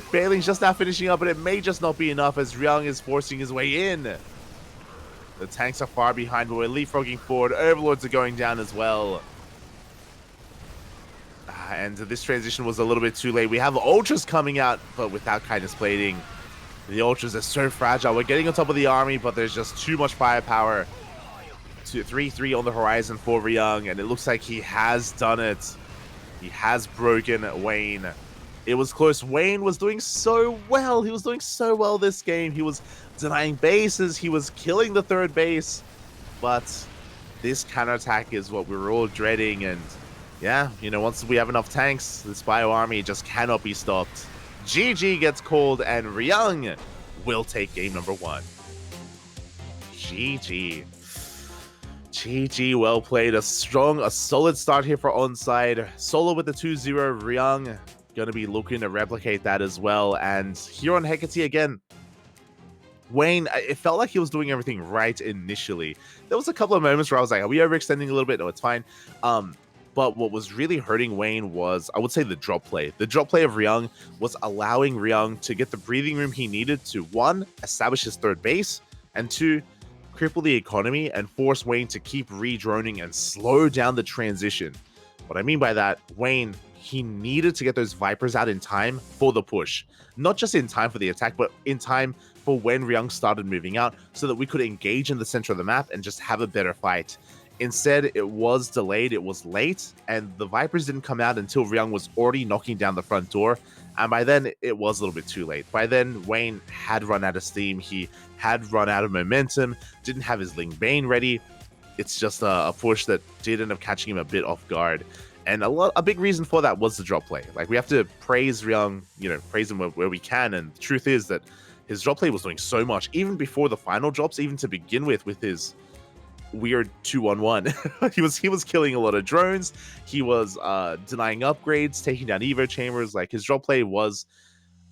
Bailings just now finishing up, but it may just not be enough as Ryung is forcing his way in. The tanks are far behind, but we're leapfrogging forward. Overlords are going down as well. And this transition was a little bit too late. We have Ultras coming out, but without kindness plating. The Ultras are so fragile. We're getting on top of the army, but there's just too much firepower. 3-3 on the horizon for Ryung, and it looks like he has done it. He has broken Wayne. It was close. Wayne was doing so well. He was doing so well this game. He was denying bases. He was killing the 3rd base. But this counterattack is what we were all dreading. And yeah, you know, once we have enough tanks, this bio army just cannot be stopped. GG gets called, and Ryung will take game number 1. GG. GG, well played. A solid start here for ONSYDE. Solo with the 2-0. Ryung going to be looking to replicate that as well. And here on Hecate again, Wayne, it felt like he was doing everything right initially. There was a couple of moments where I was like, are we overextending a little bit? No, it's fine. But what was really hurting Wayne was, I would say, the drop play. The drop play of Ryung was allowing Ryung to get the breathing room he needed to, one, establish his third base, and two, cripple the economy and force Wayne to keep redroning and slow down the transition. What I mean by that, Wayne, he needed to get those Vipers out in time for the push. Not just in time for the attack, but in time for when Ryung started moving out so that we could engage in the center of the map and just have a better fight. Instead, it was delayed, it was late, and the Vipers didn't come out until Ryung was already knocking down the front door, and by then, it was a little bit too late. By then, Wayne had run out of steam, he had run out of momentum, didn't have his Ling Bane ready. It's just a push that did end up catching him a bit off guard. And a big reason for that was the drop play. Like, we have to praise Ryung, praise him where we can, and the truth is that his drop play was doing so much, even before the final drops, even to begin with his weird 2-on-1. he was killing a lot of drones, he was denying upgrades, taking down Evo chambers. Like, his drop play was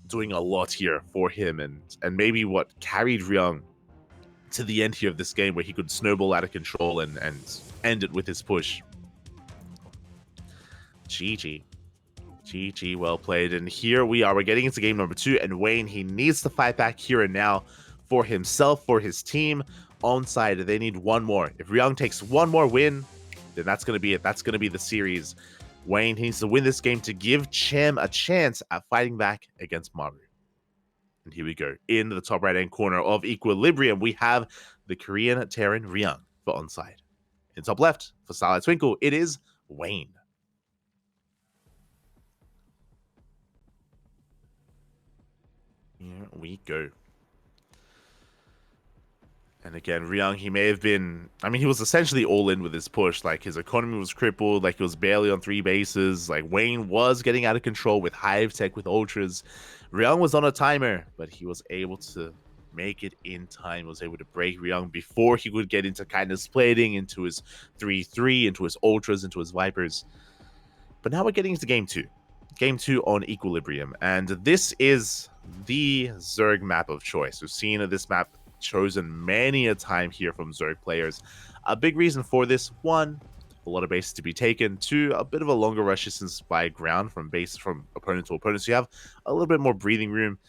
doing a lot here for him, and maybe what carried Ryung to the end here of this game, where he could snowball out of control and end it with his push. GG, well played. And here we are, we're getting into game number 2, and Wayne, he needs to fight back here and now for himself, for his team. ONSYDE, they need one more. If Ryung takes one more win, then that's going to be it. That's going to be the series. Wayne needs to win this game to give Cham a chance at fighting back against Maru. And here we go. In the top right-hand corner of Equilibrium, we have the Korean Terran Ryung for ONSYDE. In top left, for Starlight Twinkle, it is Wayne. Here we go. And again, Ryung, he may have been, he was essentially all in with his push. Like, his economy was crippled, like, he was barely on 3 bases. Like, Wayne was getting out of control with Hive Tech, with Ultras. Ryung was on a timer, but he was able to make it in time, was able to break Ryung before he would get into kindness plating, into his 3-3, into his Ultras, into his Vipers. But now we're getting into game 2. Game 2 on Equilibrium, and this is the Zerg map of choice. We've seen this map chosen many a time here from Zerg players. A big reason for this: one, a lot of bases to be taken; two, a bit of a longer rush distance by ground from opponent to opponent, so you have a little bit more breathing room,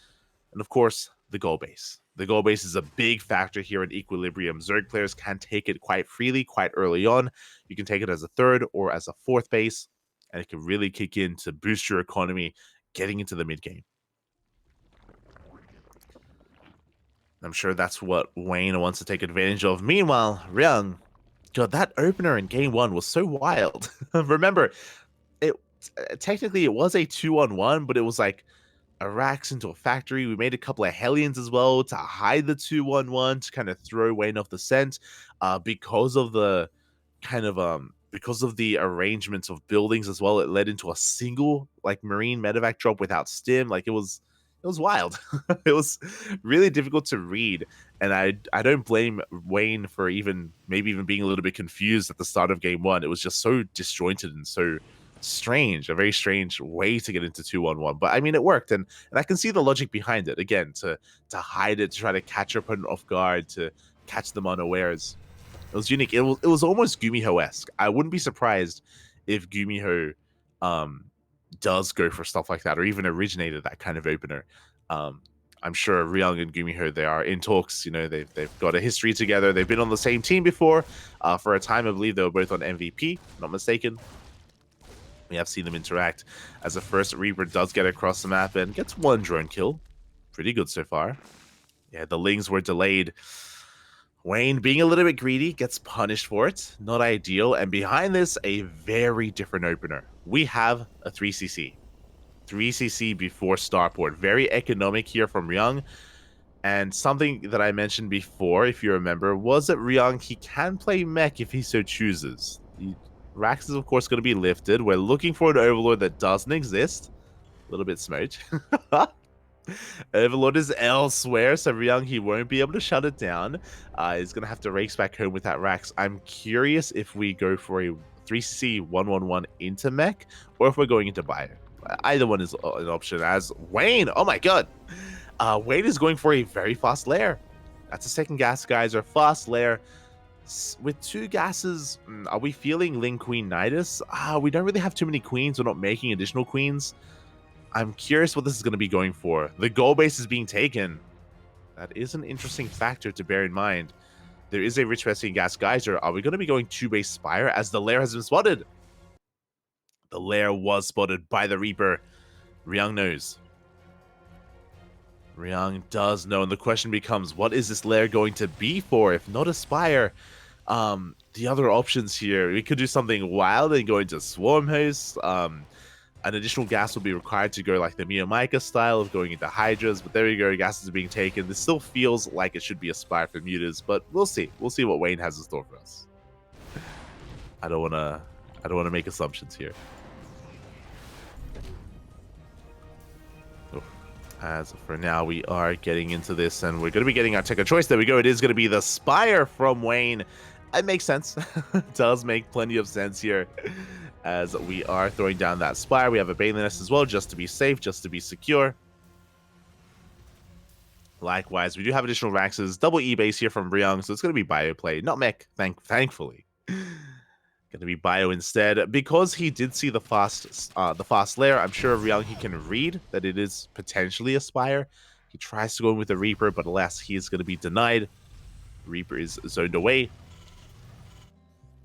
and of course, the goal base. The goal base is a big factor here in Equilibrium. Zerg players can take it quite freely, quite early on. You can take it as a 3rd or as a 4th base, and it can really kick in to boost your economy getting into the mid game. I'm sure that's what Wayne wants to take advantage of. Meanwhile, Ryung, God, that opener in game 1 was so wild. Remember, technically it was a 2-on-1, but it was like a racks into a factory. We made a couple of Hellions as well to hide the 2-on-1, to kind of throw Wayne off the scent, because of the because of the arrangements of buildings as well. It led into a single marine medevac drop without stim. Like, it was wild. It was really difficult to read, and I don't blame Wayne for maybe even being a little bit confused at the start of game 1. It was just so disjointed and so strange, a very strange way to get into 2-on-1. But it worked, and I can see the logic behind it. Again, to hide it, to try to catch your opponent off guard, to catch them unawares. It was unique. It was almost Gumiho-esque. I wouldn't be surprised if Gumiho does go for stuff like that, or even originated that kind of opener. I'm sure Ryung and Gumiho, they are in talks. They've got a history together. They've been on the same team before. For a time, I believe they were both on MVP, not mistaken. We have seen them interact, as the first Reaper does get across the map and gets 1 drone kill. Pretty good so far. Yeah, the Lings were delayed. Wayne, being a little bit greedy, gets punished for it. Not ideal. And behind this, a very different opener. We have a 3cc. 3cc before starport. Very economic here from Ryung. And something that I mentioned before, if you remember, was that Ryung, he can play mech if he so chooses. The Rax is, of course, going to be lifted. We're looking for an Overlord that doesn't exist. A little bit smoked. Overlord is elsewhere, so Ryung, he won't be able to shut it down. He's going to have to race back home with that Rax. I'm curious if we go for a 3CC 111 into mech, or if we're going into bio. Either one is an option, as Wayne, oh my god. Wayne is going for a very fast lair. That's a second gas, guys, or fast lair. With 2 gases, are we feeling Ling Queen Nidus? We don't really have too many queens. We're not making additional queens. I'm curious what this is going to be going for. The goal base is being taken. That is an interesting factor to bear in mind. There is a rich resting gas geyser. Are we going to be going 2-base Spire as the lair has been spotted? The lair was spotted by the Reaper. Ryung knows. Ryung does know, and the question becomes, what is this lair going to be for if not a Spire? The other options here, we could do something wild and go into Swarm Host. An additional gas will be required to go like the Miyamika style of going into Hydras, but there you go, gases are being taken. This still feels like it should be a Spire for Mutas, but we'll see. We'll see what Wayne has in store for us. I don't wanna make assumptions here. As for now, we are getting into this, and we're going to be getting our tech of choice. There we go. It is going to be the Spire from Wayne. It makes sense. It does make plenty of sense here, as we are throwing down that Spire. We have a Baneling Nest as well, just to be safe, just to be secure. Likewise, we do have additional Raxes. Double E-base here from Ryung, so it's going to be bio play, not mech, thankfully. Going to be bio instead, because he did see the fast lair. I'm sure Ryung, he can read that it is potentially a Spire. He tries to go in with the Reaper, but alas, he is going to be denied. Reaper is zoned away,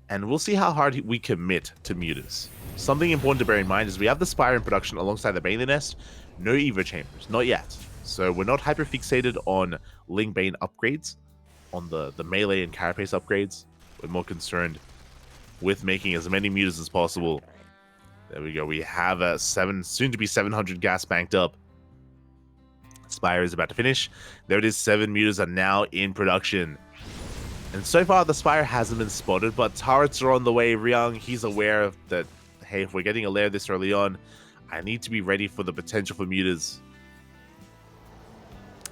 and we'll see how hard we commit to Mutas. Something important to bear in mind is we have the Spire in production alongside the Baneling Nest. No Evo Chambers, not yet. So we're not hyper fixated on Ling Bane upgrades, on the melee and carapace upgrades. We're more concerned with making as many Mutas as possible. There we go. We have a soon to be 700 gas banked up. Spire is about to finish. There it is. 7 Mutas are now in production. And so far, the Spire hasn't been spotted, but turrets are on the way. Ryung, he's aware of that, hey, if we're getting a lair this early on, I need to be ready for the potential for Mutas.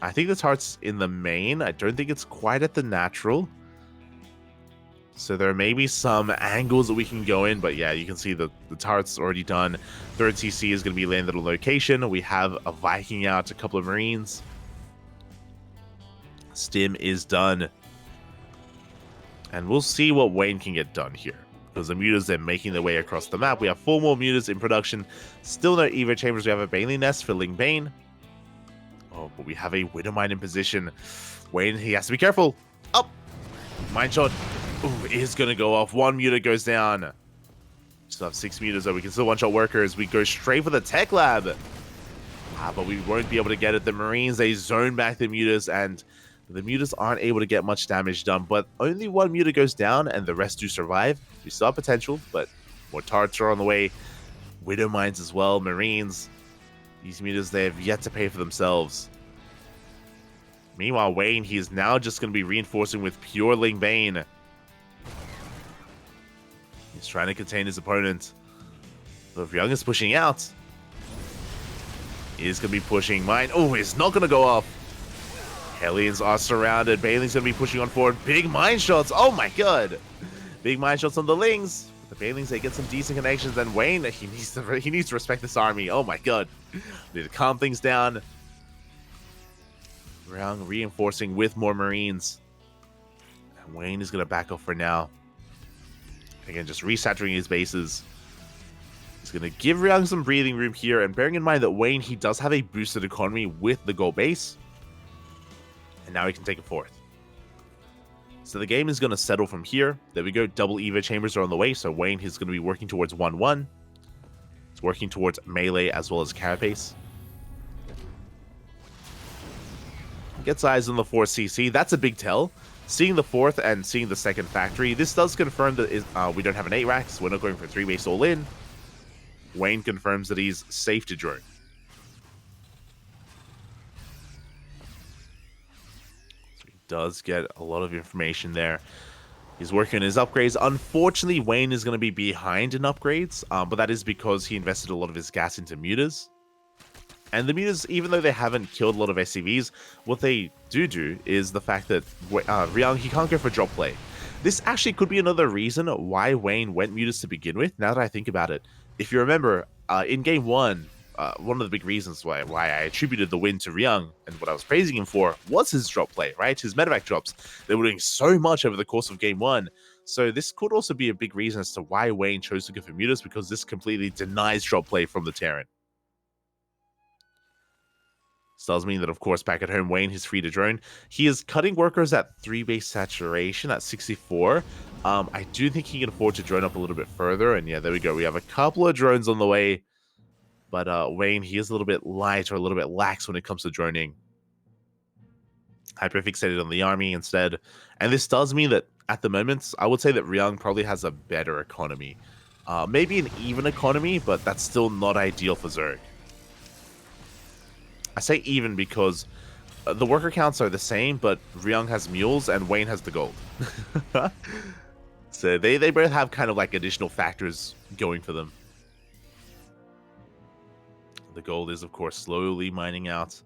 I think the turret's in the main. I don't think it's quite at the natural. So there may be some angles that we can go in, but yeah, you can see the turret's already done. Third TC is going to be landed on location. We have a Viking out, a couple of Marines. Stim is done. And we'll see what Wayne can get done here, because the Mutas, they're making their way across the map. We have 4 more Mutas in production. Still no Evo Chambers. We have a Baneling Nest for Ling Bane. Oh, but we have a Widowmine in position. Wayne, he has to be careful. Up! Mine shot. Ooh, is going to go off. 1 Muta goes down. Still have 6 Mutas, though. We can still one-shot workers. We go straight for the Tech Lab. But we won't be able to get it. The Marines, they zone back the Mutas, and the Mutas aren't able to get much damage done. But only 1 Muta goes down, and the rest do survive. We still have potential, but more turrets are on the way. Widow Mines as well. Marines. These Mutas, they have yet to pay for themselves. Meanwhile, Wayne, he is now just going to be reinforcing with pure Ling Bane. He's trying to contain his opponent. But if Ryung is pushing out, he's going to be pushing mine. Oh, it's not going to go off. Hellions are surrounded. Baneling's going to be pushing on forward. Big mine shots. Oh my god. Big mine shots on the Lings. The Banelings, they get some decent connections. And Wayne, he needs to respect this army. Oh my god. Need to calm things down. Ryung reinforcing with more Marines. And Wayne is going to back off for now. Again, just resaturating his bases. He's going to give Ryung some breathing room here. And bearing in mind that Wayne, he does have a boosted economy with the gold base. And now he can take it forth. So the game is going to settle from here. There we go. Double Evo Chambers are on the way. So Wayne is going to be working towards 1-1. He's working towards melee as well as carapace. Gets eyes on the 4th CC. That's a big tell. Seeing the 4th and seeing the 2nd factory, this does confirm that we don't have an 8 rack, so we're not going for 3-base all-in. Wayne confirms that he's safe to drone. So he does get a lot of information there. He's working on his upgrades. Unfortunately, Wayne is going to be behind in upgrades, but that is because he invested a lot of his gas into Mutas. And the mutas, even though they haven't killed a lot of SCVs, what they do is the fact that Ryung, he can't go for drop play. This actually could be another reason why Wayne went mutas to begin with, now that I think about it. If you remember, in game 1, one of the big reasons why I attributed the win to Ryung, and what I was praising him for, was his drop play, right? His medevac drops. They were doing so much over the course of game 1. So this could also be a big reason as to why Wayne chose to go for mutas, because this completely denies drop play from the Terran. This does mean that, of course, back at home, Wayne is free to drone. He is cutting workers at 3 base saturation at 64. I do think he can afford to drone up a little bit further. And yeah, there we go. We have a couple of drones on the way. But Wayne, he is a little bit light or a little bit lax when it comes to droning. Hyperfixated on the army instead. And this does mean that, at the moment, I would say that Ryung probably has a better economy. Maybe an even economy, but that's still not ideal for Zerg. I say even because the worker counts are the same, but Ryung has mules and Wayne has the gold. So they both have kind of like additional factors going for them. The gold is, of course, slowly mining out.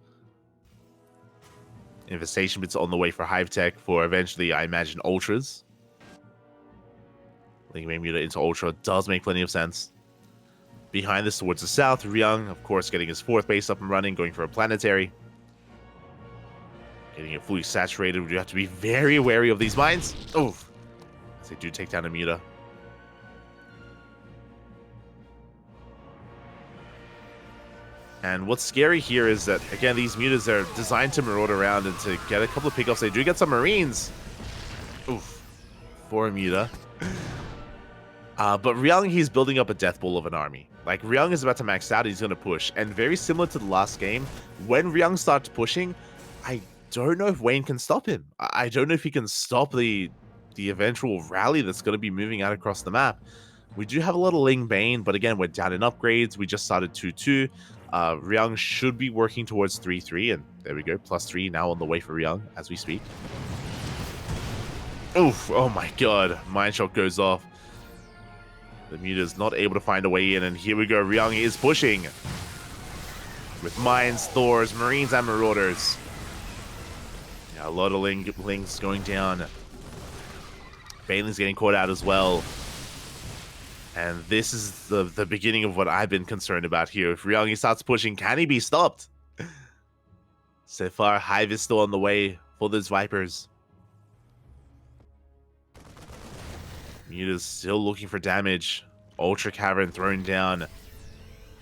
Infestation bits on the way for Hive Tech for eventually, I imagine, Ultras. Linking Muta into Ultra does make plenty of sense. Behind this, towards the south, Ryung, of course, getting his 4th base up and running, going for a planetary. Getting it fully saturated. We do have to be very wary of these mines. Oh, they do take down a Muta. And what's scary here is that, again, these mutas are designed to maraude around and to get a couple of pickoffs. They do get some Marines. Oof. For a muta. But Ryung, he's building up a death ball of an army. Like, Ryung is about to max out, he's going to push. And very similar to the last game, when Ryung starts pushing, I don't know if Wayne can stop him. I don't know if he can stop the eventual rally that's going to be moving out across the map. We do have a little Ling Bane, but again, we're down in upgrades. We just started 2-2. Ryung should be working towards 3-3, and there we go, +3 now on the way for Ryung as we speak. Oof, oh my god, Mine Shot goes off. The Muta's not able to find a way in, and here we go, Ryung is pushing. With Mines, Thors, Marines, and Marauders. Yeah, a lot of Lings going down. Baneling's getting caught out as well. And this is the beginning of what I've been concerned about here. If Ryung starts pushing, can he be stopped? So far, Hive is still on the way for those Vipers. Muta's still looking for damage. Ultra Cavern thrown down.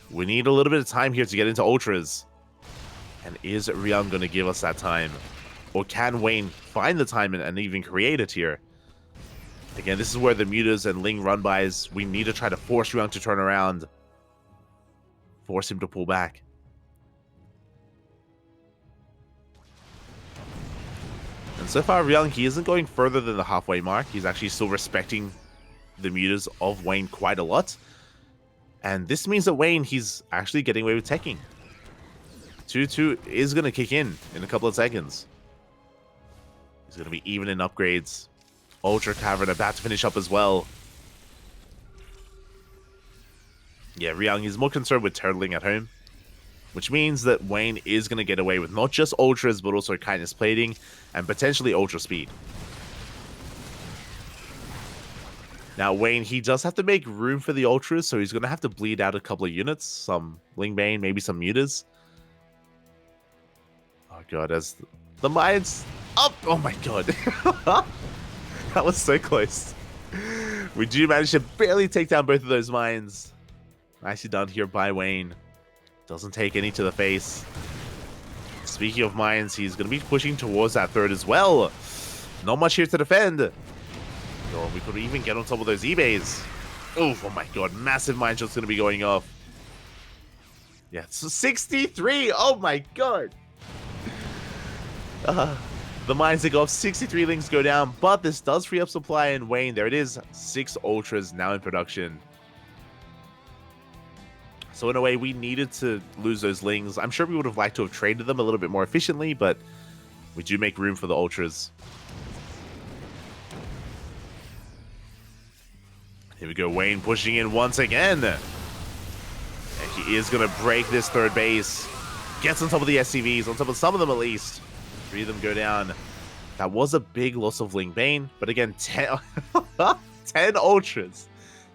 We need a little bit of time here to get into Ultras. And is Ryung going to give us that time? Or can Wayne find the time and even create it here? Again, this is where the Mutas and Ling run-bys, we need to try to force Ryung to turn around. Force him to pull back. And so far, Ryung, he isn't going further than the halfway mark. He's actually still respecting the Mutas of Wayne quite a lot. And this means that Wayne, he's actually getting away with teching. 2-2 is going to kick in a couple of seconds. He's going to be even in upgrades. Ultra Cavern about to finish up as well. Yeah, Ryung is more concerned with turtling at home, which means that Wayne is going to get away with not just Ultras, but also Kindness Plating and potentially Ultra Speed. Now, Wayne, he does have to make room for the Ultras, so he's going to have to bleed out a couple of units. Some Lingbane, maybe some Mutas. Oh god, as the Mines up! Oh my god. That was so close. We do manage to barely take down both of those mines. Nicely done here by Wayne. Doesn't take any to the face. Speaking of mines, he's going to be pushing towards that third as well. Not much here to defend. Oh, we could even get on top of those eBays. Oh my god, massive mine shot's going to be going off. Yeah, it's 63. Oh my god. The mines that go off, 63 Lings go down, but this does free up supply, and Wayne, there it is, 6 Ultras now in production. So in a way, we needed to lose those Lings. I'm sure we would have liked to have traded them a little bit more efficiently, but we do make room for the Ultras. Here we go, Wayne pushing in once again. And he is going to break this third base. Gets on top of the SCVs, on top of some of them at least. 3 of them go down. That was a big loss of Ling Bane, but again, 10 ultras.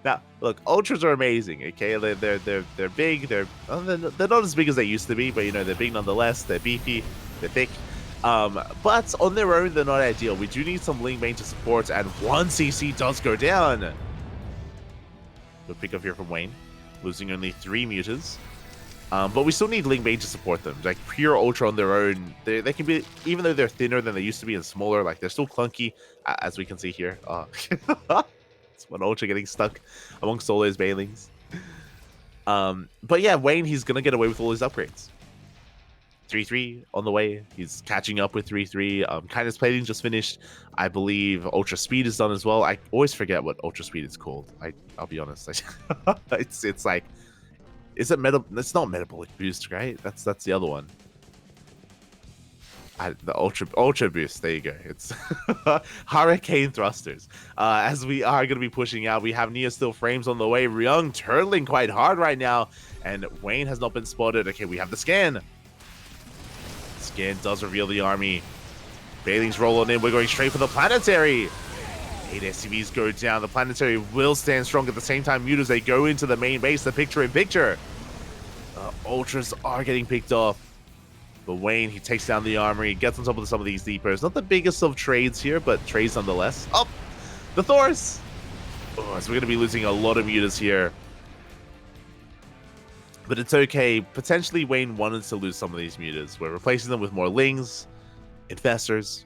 Now, look, ultras are amazing. Okay, they're big. They're not as big as they used to be, but you know they're big nonetheless. They're beefy. They're thick. But on their own, they're not ideal. We do need some Ling Bane to support, and 1 CC does go down. Good pick up here from Wayne, losing only 3 mutas. But we still need Ling Bane to support them. Like, pure Ultra on their own, they can be, even though they're thinner than they used to be and smaller, like, they're still clunky, as we can see here. It's one Ultra getting stuck amongst all those Banelings. But yeah, Wayne, he's going to get away with all his upgrades. 3-3 on the way. He's catching up with 3-3. Kindness Plating just finished. I believe Ultra Speed is done as well. I always forget what Ultra Speed is called. I'll be honest. It's like... Is it meta? It's not metabolic boost, right? That's the other one. The ultra boost. There you go. It's Hurricane Thrusters. As we are going to be pushing out, we have Neo Steel Frames on the way. Ryung turtling quite hard right now, and Wayne has not been spotted. Okay, we have the scan. Scan does reveal the army. Bailing's rolling in. We're going straight for the planetary. 8 SCVs go down. The planetary will stand strong at the same time. Mutas, they go into the main base, the picture-in-picture. Ultras are getting picked off. But Wayne, he takes down the armory, gets on top of some of these deepers. Not the biggest of trades here, but trades nonetheless. Oh, the Thors! Oh, so we're going to be losing a lot of mutas here. But it's okay. Potentially, Wayne wanted to lose some of these mutas. We're replacing them with more Lings, Infestors.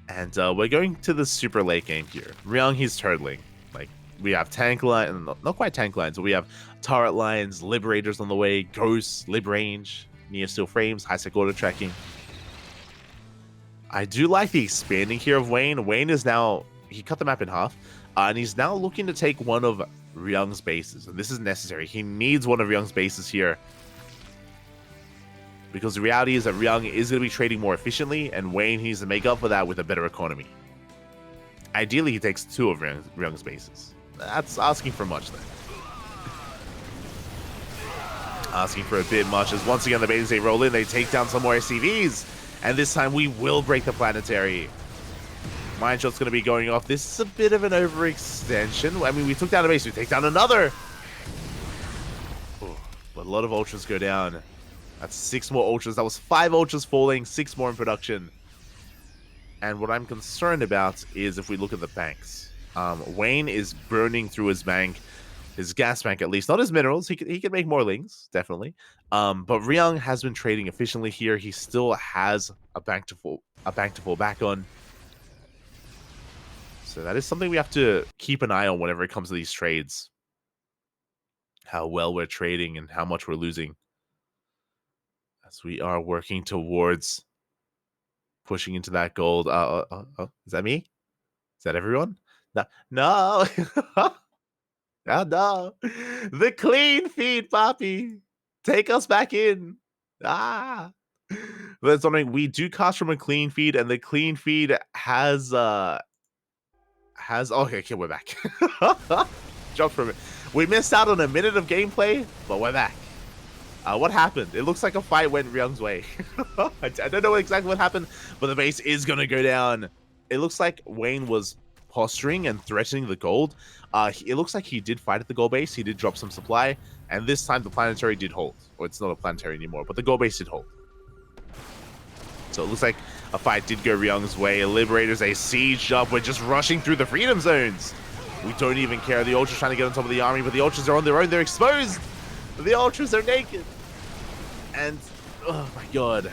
And we're going to the super late game here. Ryung, he's turtling. Like, we have tank lines, not quite tank lines, but we have turret lines, liberators on the way, ghosts, lib range, Neo Steel Frames, high sec auto tracking. I do like the expanding here of Wayne. Wayne is now, he cut the map in half, and he's now looking to take one of Ryung's bases. And this is necessary. He needs one of Ryung's bases here. Because the reality is that Ryung is going to be trading more efficiently, and Wayne needs to make up for that with a better economy. Ideally, he takes 2 of Ryung's bases. That's asking for much, then. Asking for a bit much, as once again the Bane's they roll in, they take down some more SCVs, and this time we will break the planetary. Mine Shot's going to be going off. This is a bit of an overextension. I mean, we took down a base, we take down another. Oh, but a lot of Ultras go down. That's 6 more Ultras. That was 5 Ultras falling, 6 more in production. And what I'm concerned about is if we look at the banks. Wayne is burning through his bank, his gas bank at least. Not his minerals. He can make more Lings, definitely. But Ryung has been trading efficiently here. He still has a bank to fall back on. So that is something we have to keep an eye on whenever it comes to these trades. How well we're trading and how much we're losing. As we are working towards pushing into that gold. Is that me? Is that everyone? No. No. Oh, no. The clean feed, Poppy. Take us back in. Ah. That's something we do cast from a clean feed, and the clean feed has okay, we're back. Jump from it. We missed out on a minute of gameplay, but we're back. What happened? It looks like a fight went Ryung's way. I don't know exactly what happened, but the base is going to go down. It looks like Wayne was posturing and threatening the gold. It looks like he did fight at the gold base. He did drop some supply, and this time the planetary did hold. Well, it's not a planetary anymore, but the gold base did hold. So it looks like a fight did go Ryung's way. Liberators, a siege up. We're just rushing through the freedom zones. We don't even care. The Ultras trying to get on top of the army, but the Ultras are on their own. They're exposed. The Ultras are naked. And, oh my god,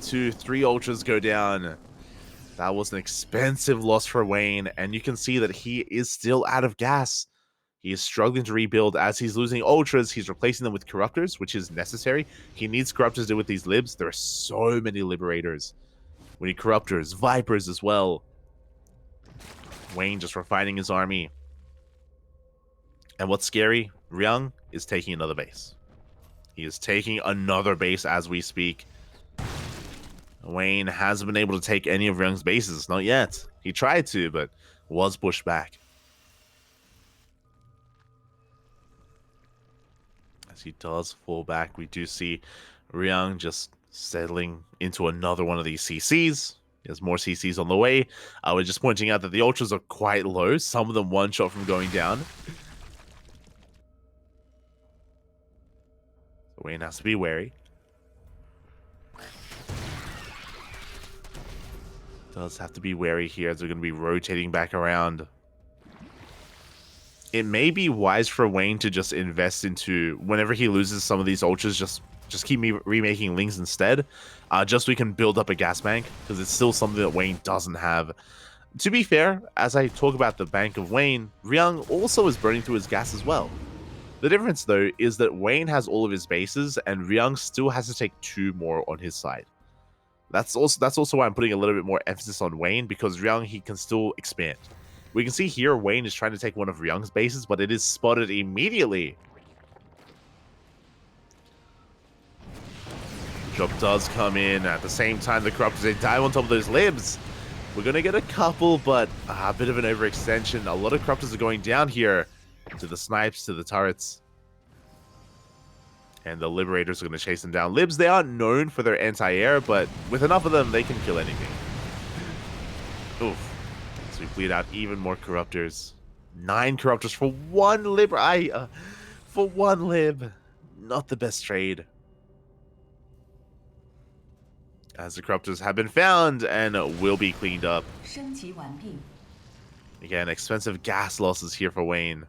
2-3 Ultras go down. That was an expensive loss for Wayne, and you can see that he is still out of gas. He is struggling to rebuild as he's losing Ultras. He's replacing them with Corruptors, which is necessary. He needs Corruptors to do with these Libs. There are so many Liberators. We need Corruptors, Vipers as well. Wayne just refining his army. And what's scary, Ryung is taking another base. He is taking another base as we speak. Wayne hasn't been able to take any of Ryung's bases. Not yet. He tried to, but was pushed back. As he does fall back, we do see Ryung just settling into another one of these CCs. There's more CCs on the way. We're just pointing out that the ultras are quite low. Some of them one shot from going down. So Wayne has to be wary. Does have to be wary here as we're going to be rotating back around. It may be wise for Wayne to just invest into, whenever he loses some of these ultras, just keep me remaking Lings instead. Just so we can build up a gas bank, because it's still something that Wayne doesn't have. To be fair, as I talk about the bank of Wayne, Ryung also is burning through his gas as well. The difference, though, is that Wayne has all of his bases, and Ryung still has to take 2 more on his side. That's also why I'm putting a little bit more emphasis on Wayne, because Ryung, he can still expand. We can see here Wayne is trying to take one of Ryung's bases, but it is spotted immediately. Drop does come in. At the same time, the Corruptors, they dive on top of those libs. We're going to get a couple, but a bit of an overextension. A lot of Corruptors are going down here to the snipes, to the turrets. And the Liberators are going to chase them down. Libs, they aren't known for their anti-air, but with enough of them, they can kill anything. Oof. So we bleed out even more Corruptors. 9 Corruptors for 1 Lib. For 1 Lib. Not the best trade. As the Corruptors have been found and will be cleaned up. Again, expensive gas losses here for Wayne.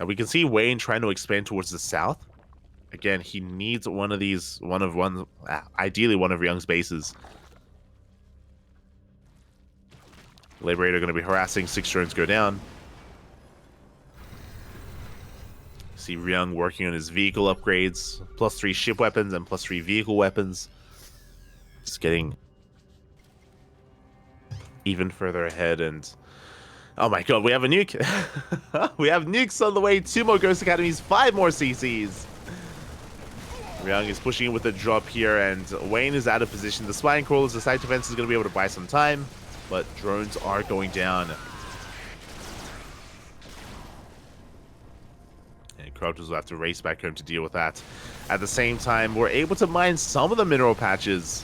Now we can see Wayne trying to expand towards the south. Again, he needs one of these, ideally one of Ryung's bases. Liberator going to be harassing. 6 drones go down. See Ryung working on his vehicle upgrades. +3 ship weapons and +3 vehicle weapons. Just getting even further ahead. And oh my god, we have a nuke. We have nukes on the way. 2 more Ghost Academies, 5 more CCs. Ryung is pushing in with a drop here, and Wayne is out of position. The Spine Crawlers, the side defense is going to be able to buy some time, but drones are going down. And Corruptors will have to race back home to deal with that. At the same time, we're able to mine some of the mineral patches.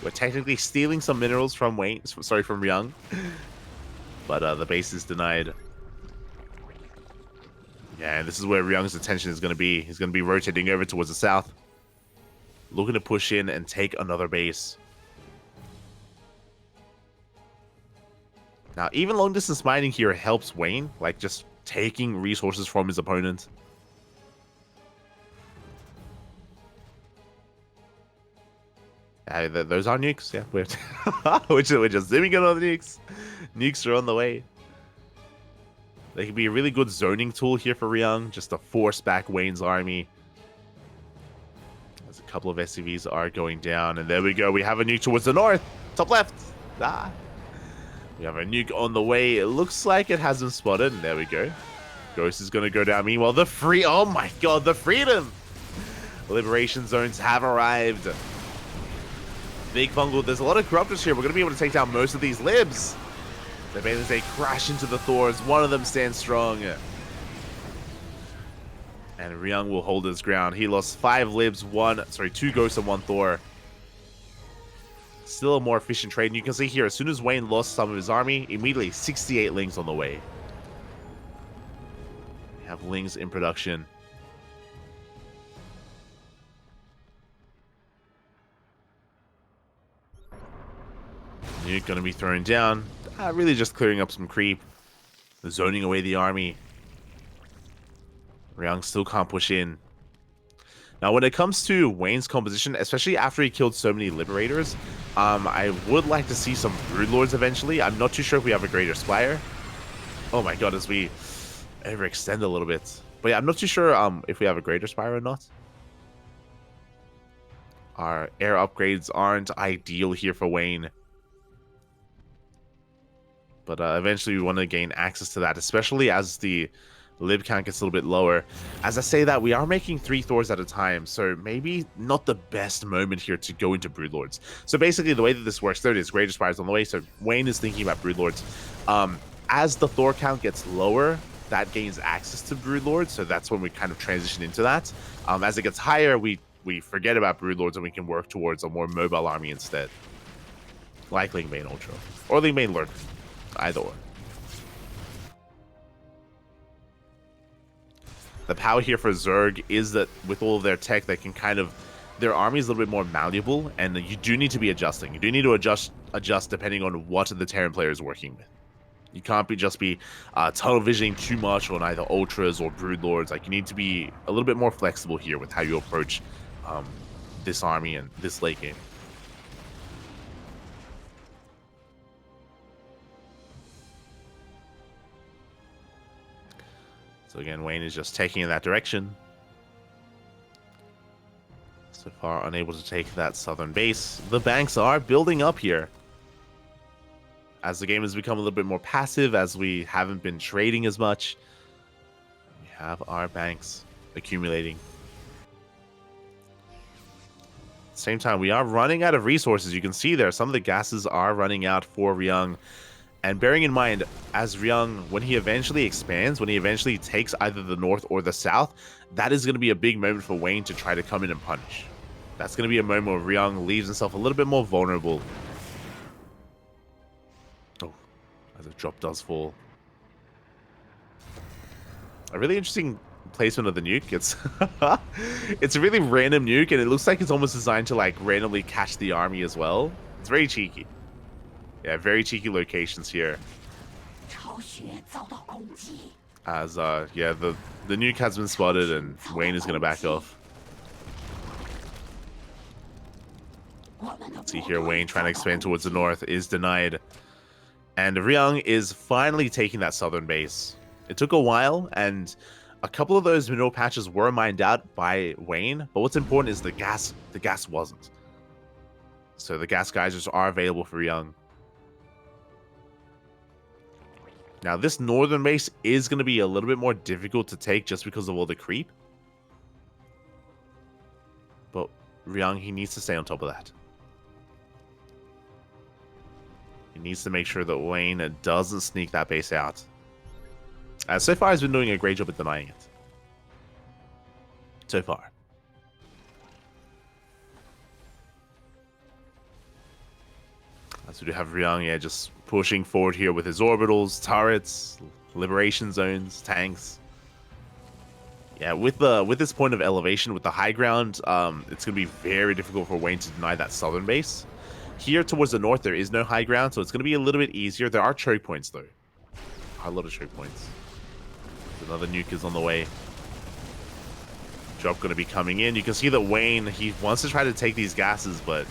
We're technically stealing some minerals from from Ryung. But the base is denied. Yeah, and this is where Ryung's attention is going to be. He's going to be rotating over towards the south. Looking to push in and take another base. Now, even long distance mining here helps Wayne. Like, just taking resources from his opponent. Those are nukes. Yeah, we're just zooming in on the nukes. Nukes are on the way. They can be a really good zoning tool here for Ryung, just to force back Wayne's army. As a couple of SCVs are going down, and there we go. We have a nuke towards the north, top left. We have a nuke on the way. It looks like it has him spotted, and there we go. Ghost is going to go down. Meanwhile, oh my god, the freedom! Liberation zones have arrived. Big Fungal, there's a lot of Corruptors here. We're going to be able to take down most of these libs. The Bailers, they crash into the Thors. One of them stands strong. And Ryung will hold his ground. He lost 5 libs, 2 ghosts and 1 Thor. Still a more efficient trade. And you can see here, as soon as Wayne lost some of his army, immediately 68 Lings on the way. We have Lings in production. Nuke going to be thrown down. Really just clearing up some creep. Zoning away the army. Ryung still can't push in. Now, when it comes to Wayne's composition, especially after he killed so many Liberators, I would like to see some Broodlords eventually. I'm not too sure if we have a Greater Spire. Oh my god, as we overextend a little bit. But yeah, I'm not too sure if we have a Greater Spire or not. Our air upgrades aren't ideal here for Wayne. But eventually we want to gain access to that, especially as the lib count gets a little bit lower. As I say that, we are making 3 Thors at a time, so maybe not the best moment here to go into Broodlords. So basically the way that this works, there it is, Greater Spires on the way, so Wayne is thinking about Broodlords. As the Thor count gets lower, that gains access to Broodlords, so that's when we kind of transition into that. As it gets higher, we forget about Broodlords and we can work towards a more mobile army instead. Like Ling Main Ultra. Or Ling Main Lurk. Either or. The power here for Zerg is that with all of their tech, they can kind of... Their army is a little bit more malleable, and you do need to be adjusting. You do need to adjust depending on what the Terran player is working with. You can't just be tunnel visioning too much on either Ultras or Broodlords. Like, you need to be a little bit more flexible here with how you approach this army and this late game. So again, Wayne is just taking in that direction. So far, unable to take that southern base. The banks are building up here. As the game has become a little bit more passive, as we haven't been trading as much, we have our banks accumulating. At the same time, we are running out of resources. You can see there, some of the gases are running out for Ryung. And bearing in mind, as Ryung, when he eventually expands, when he eventually takes either the north or the south, that is going to be a big moment for Wayne to try to come in and punish. That's going to be a moment where Ryung leaves himself a little bit more vulnerable. Oh, as a drop does fall. A really interesting placement of the nuke. It's a really random nuke, and it looks like it's almost designed to like randomly catch the army as well. It's very cheeky. Yeah, very cheeky locations here. As yeah, the nuke has been spotted and Wayne is gonna back off. Let's see here, Wayne trying to expand towards the north is denied. And Ryung is finally taking that southern base. It took a while, and a couple of those mineral patches were mined out by Wayne, but what's important is the gas wasn't. So the gas geysers are available for Ryung. Now, this northern base is going to be a little bit more difficult to take just because of all the creep. But Ryung, he needs to stay on top of that. He needs to make sure that Wayne doesn't sneak that base out. So far, he's been doing a great job at denying it. So far. As we do have Ryung, yeah, just pushing forward here with his orbitals, turrets, liberation zones, tanks. Yeah, with this point of elevation, with the high ground, it's going to be very difficult for Wayne to deny that southern base. Here towards the north, there is no high ground, so it's going to be a little bit easier. There are choke points, though. A lot of choke points. Another nuke is on the way. Drop going to be coming in. You can see that Wayne, he wants to try to take these gases, but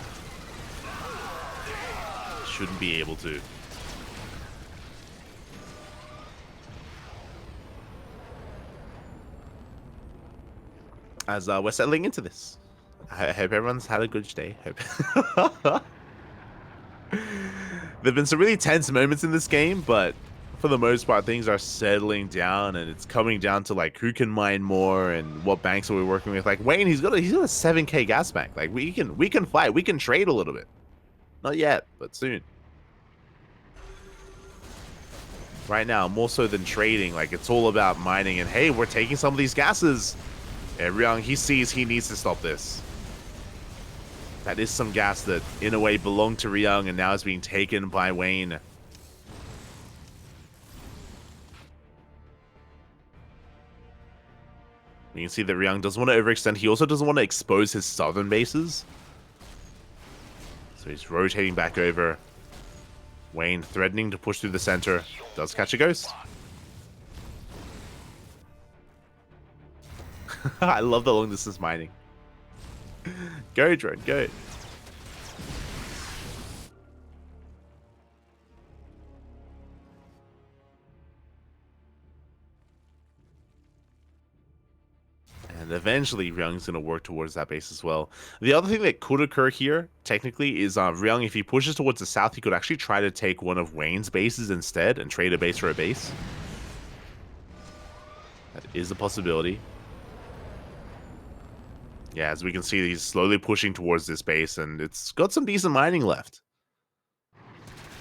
shouldn't be able to. As we're settling into this. I hope everyone's had a good day. Hope. There've been some really tense moments in this game, but for the most part, things are settling down, and it's coming down to like who can mine more and what banks are we working with. Like Wayne, he's got a 7K gas bank. Like we can fight, we can trade a little bit. Not yet, but soon. Right now, more so than trading, like it's all about mining. And hey, we're taking some of these gases. And Ryung, he sees he needs to stop this. That is some gas that, in a way, belonged to Ryung and now is being taken by Wayne. You can see that Ryung doesn't want to overextend. He also doesn't want to expose his southern bases. So he's rotating back over. Wayne threatening to push through the center. Does catch a ghost. I love the long distance mining. Go, drone, go. And eventually, Ryung's going to work towards that base as well. The other thing that could occur here, technically, is Ryung, if he pushes towards the south, he could actually try to take one of Wayne's bases instead and trade a base for a base. That is a possibility. Yeah, as we can see, he's slowly pushing towards this base, and it's got some decent mining left.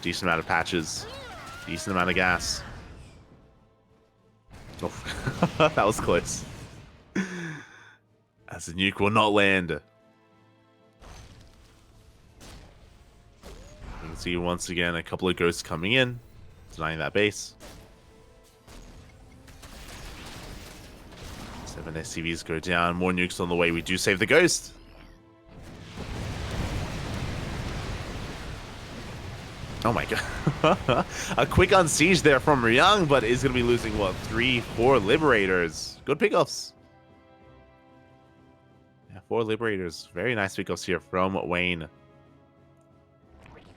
Decent amount of patches. Decent amount of gas. Oh, that was close. As the nuke will not land. You can see once again a couple of ghosts coming in, denying that base. 7 SCVs go down, more nukes on the way. We do save the ghost. Oh my god. A quick unsiege there from Ryung, but is going to be losing, what, 3-4 Liberators. Good pickoffs. Yeah, 4 Liberators. Very nice pickoffs here from Wayne.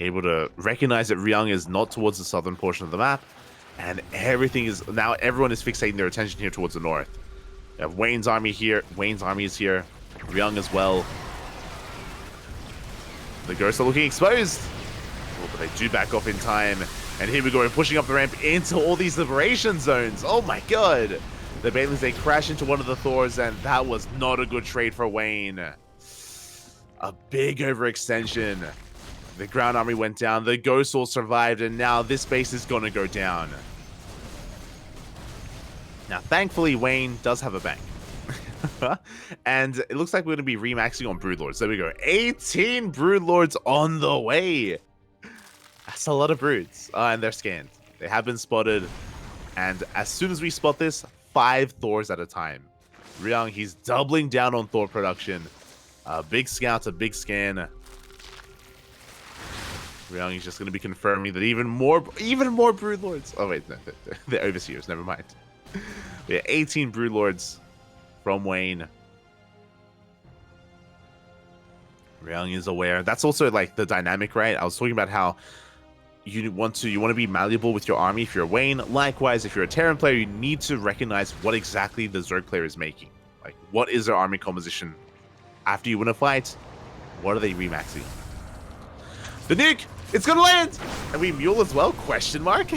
Able to recognize that Ryung is not towards the southern portion of the map. And everything is, now everyone is fixating their attention here towards the north. We have Wayne's army here. Wayne's army is here. Ryung as well. The ghosts are looking exposed. Oh, but they do back off in time. And here we go, we're pushing up the ramp into all these liberation zones. Oh my god. The Banelings, they crash into one of the Thors, and that was not a good trade for Wayne. A big overextension. The ground army went down. The ghosts all survived, and now this base is going to go down. Now, thankfully, Wayne does have a bank. And it looks like we're going to be remaxing on Broodlords. There we go. 18 Broodlords on the way. That's a lot of broods. And they're scanned. They have been spotted. And as soon as we spot this, 5 Thors at a time. Ryung, he's doubling down on Thor production. Big scout, a big scan. Ryung is just going to be confirming that even more Broodlords. Oh wait, no, they're Overseers. Never mind. We have 18 Broodlords from Wayne. Ryung is aware. That's also like the dynamic, right? I was talking about how you want to be malleable with your army if you're Wayne. Likewise, if you're a Terran player, you need to recognize what exactly the Zerg player is making. Like, what is their army composition after you win a fight? What are they remaxing? The nuke! It's gonna land! And we mule as well? Question mark?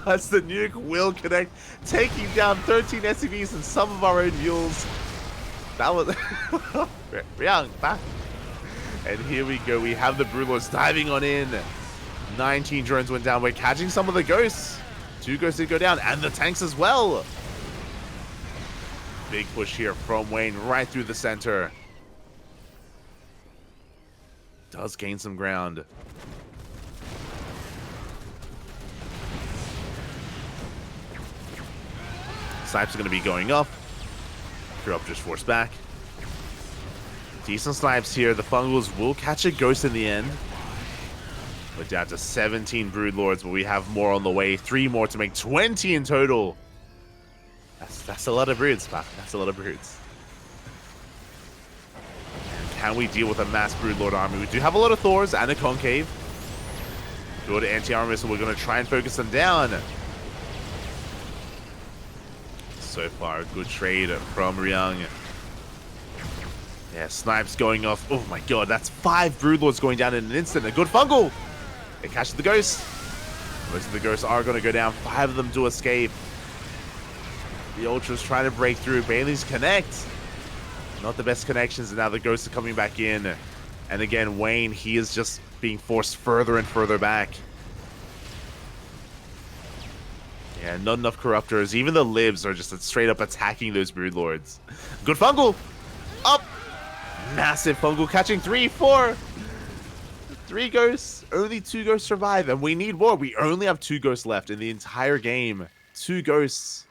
As the nuke will connect, taking down 13 SCVs and some of our own mules. That was... Ryung, back. And here we go. We have the Broodlords diving on in. 19 drones went down. We're catching some of the ghosts. 2 ghosts did go down. And the tanks as well. Big push here from Wayne right through the center. Does gain some ground. Snipes are going to be going up. Corruptors force back. Decent snipes here. The Fungals will catch a ghost in the end. We're down to 17 Broodlords, but we have more on the way. 3 more to make 20 in total. That's a lot of broods, Pat. That's a lot of broods. Can we deal with a mass Broodlord army? We do have a lot of Thors and a Concave. Good anti-armor missile. We're going to try and focus them down. So far, a good trade from Ryung. Yeah, snipes going off. Oh my god, that's 5 Broodlords going down in an instant. A good fungal. It catches the ghost. Most of the ghosts are going to go down. 5 of them do escape. The Ultras trying to break through. Banelings connect. Not the best connections, and now the ghosts are coming back in. And again, Wayne, he is just being forced further and further back. Yeah, not enough Corruptors. Even the Libs are just straight up attacking those Broodlords. Good fungal. Up. Massive fungal catching 3, 4. 3 ghosts. Only 2 ghosts survive, and we need more. We only have 2 ghosts left in the entire game. 2 ghosts.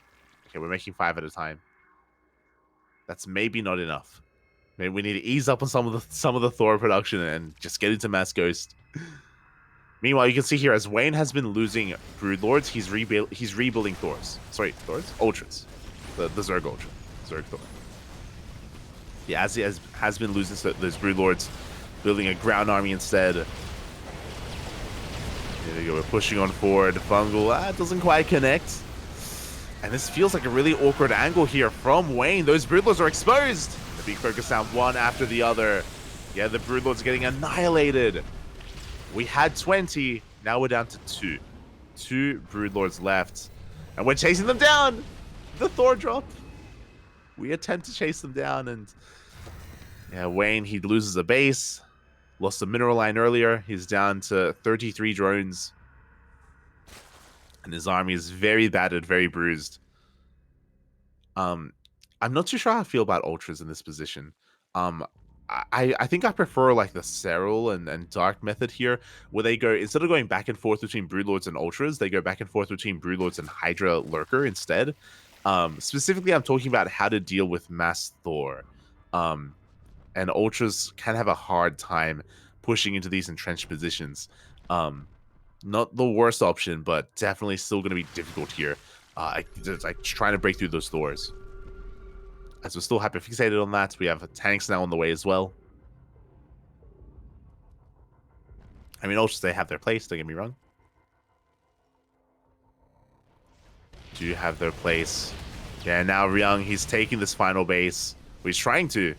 Okay, we're making 5 at a time. That's maybe not enough. Maybe we need to ease up on some of the Thor production and just get into mass ghost. Meanwhile, you can see here as Wayne has been losing Broodlords, he's rebuilding Thors. Sorry, Thors? Ultras. The Zerg Ultra. Zerg Thor. Yeah, as he has been losing those Broodlords, building a ground army instead. There we go, we're pushing on forward. Fungal, doesn't quite connect. And this feels like a really awkward angle here from Wayne. Those Broodlords are exposed. The big focus down one after the other. Yeah, the Broodlords are getting annihilated. We had 20. Now we're down to 2. 2 Broodlords left. And we're chasing them down. The Thor drop. We attempt to chase them down. And yeah, Wayne, he loses a base. Lost a mineral line earlier. He's down to 33 drones. And his army is very battered, very bruised. Um, I'm not too sure how I feel about ultras in this position. Um, I think I prefer like the Serral and Dark method here, where they go instead of going back and forth between Broodlords and ultras, they go back and forth between Broodlords and Hydra Lurker instead. Specifically, I'm talking about how to deal with Mass Thor. And ultras can have a hard time pushing into these entrenched positions. Not the worst option, but definitely still going to be difficult here. Like trying to break through those doors. As we're still hyperfixated on that, we have tanks now on the way as well. I mean, ultras, they have their place, don't get me wrong. Do have their place. Yeah, now Ryung, he's taking this final base. He's trying to.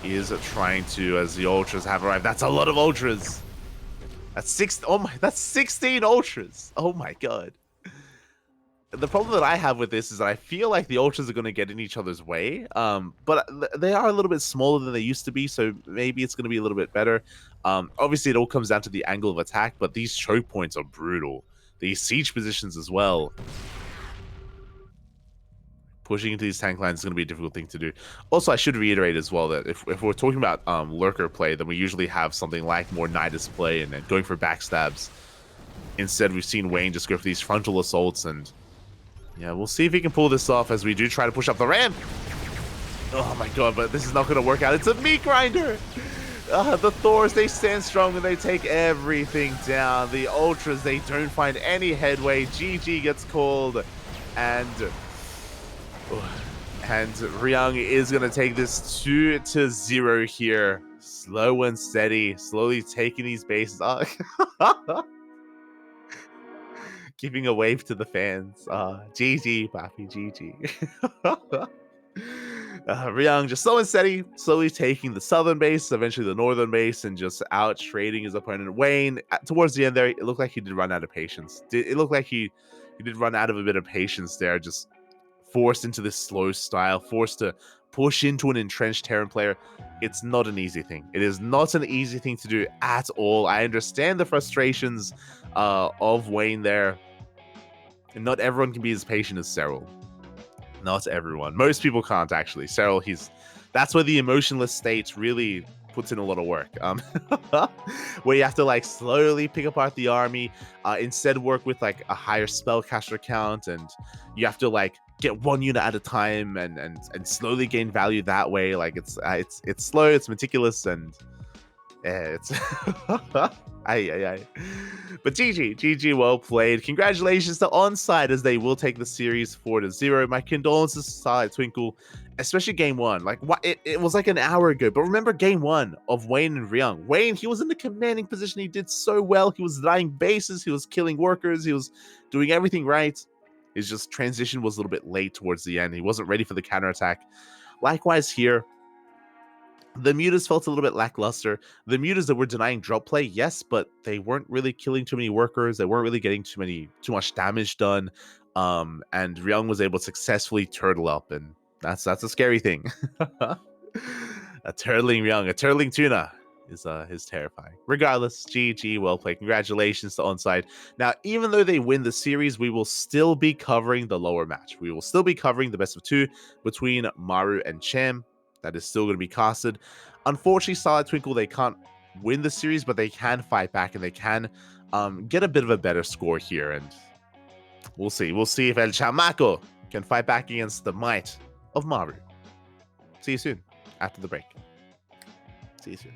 He is trying to, as the ultras have arrived. That's a lot of ultras. That's 16 ultras. Oh my god. The problem that I have with this is that I feel like the ultras are going to get in each other's way. But they are a little bit smaller than they used to be, so maybe it's going to be a little bit better. Obviously, it all comes down to the angle of attack, but these choke points are brutal. These siege positions as well. Pushing into these tank lines is going to be a difficult thing to do. Also, I should reiterate as well that if we're talking about lurker play, then we usually have something like more Nidus play and going for backstabs. Instead, we've seen Wayne just go for these frontal assaults, and yeah, we'll see if he can pull this off as we do try to push up the ramp. Oh my god, but this is not going to work out. It's a meat grinder! The Thors, they stand strong and they take everything down. The Ultras, they don't find any headway. GG gets called, and Ryung is going to take this 2-0 here. Slow and steady, slowly taking these bases. Giving a wave to the fans. GG, Papi, GG. Ryung just slow and steady, slowly taking the southern base, eventually the northern base, and just out trading his opponent. Wayne, towards the end there, it looked like he did run out of patience. It looked like he did run out of a bit of patience there, just forced into this slow style, forced to push into an entrenched Terran player. It's not an easy thing. It is not an easy thing to do at all. I understand the frustrations of Wayne there. And not everyone can be as patient as Serral. Not everyone. Most people can't, actually. Serral, that's where the emotionless state really puts in a lot of work. Where you have to like slowly pick apart the army, instead work with like a higher spellcaster count, and you have to like get one unit at a time and slowly gain value that way. Like it's slow, it's meticulous, and it's But GG, well played. Congratulations to ONSYDE as they will take the series 4-0. My condolences to Starlight Twinkle, especially game one. Like what it was like an hour ago, but remember game one of Wayne and Ryung. Wayne, he was in the commanding position. He did so well. He was dying bases. He was killing workers. He was doing everything right. His just transition was a little bit late towards the end. He wasn't ready for the counterattack. Likewise here. The mutas felt a little bit lackluster. The mutas that were denying drop play, yes, but they weren't really killing too many workers. They weren't really getting too much damage done. And Ryung was able to successfully turtle up, and that's a scary thing. A turtling Ryung, a turtling tuna is terrifying. Regardless, GG, well played. Congratulations to ONSYDE. Now, even though they win the series, we will still be covering the lower match. We will still be covering the best of two between Maru and Cham. That is still going to be casted. Unfortunately, Starlight Twinkle, they can't win the series, but they can fight back and they can get a bit of a better score here. And we'll see. We'll see if El Chamaco can fight back against the might of Maru. See you soon after the break. See you soon.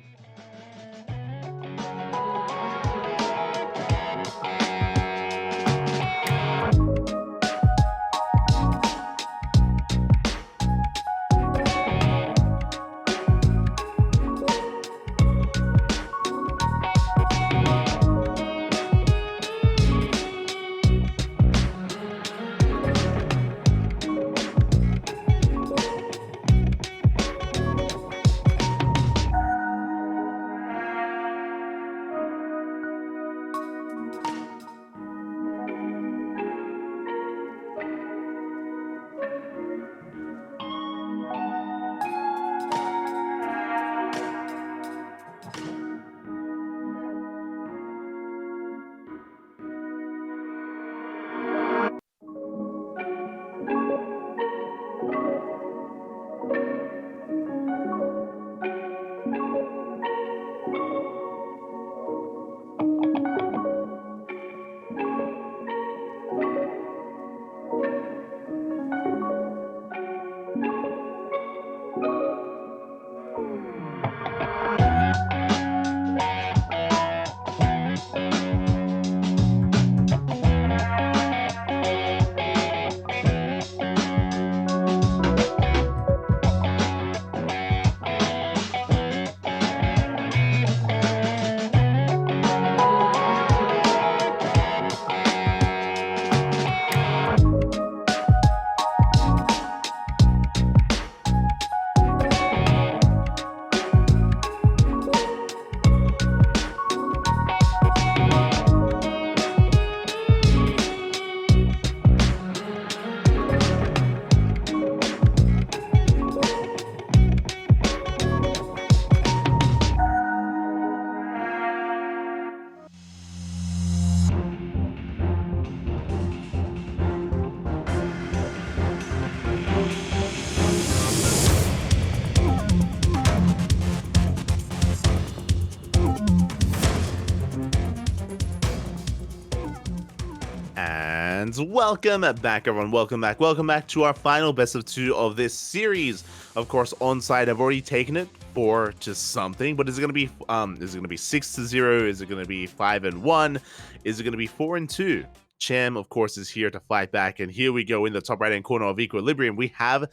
And welcome back, everyone. Welcome back to our final best of 2 of this series. Of course, ONSYDE have already taken it 4 to something, but is it going to be 6-0? Is it going to be 5-1? Is it going to be 4-2? Cham, of course, is here to fight back, and here we go in the top right-hand corner of Equilibrium. We have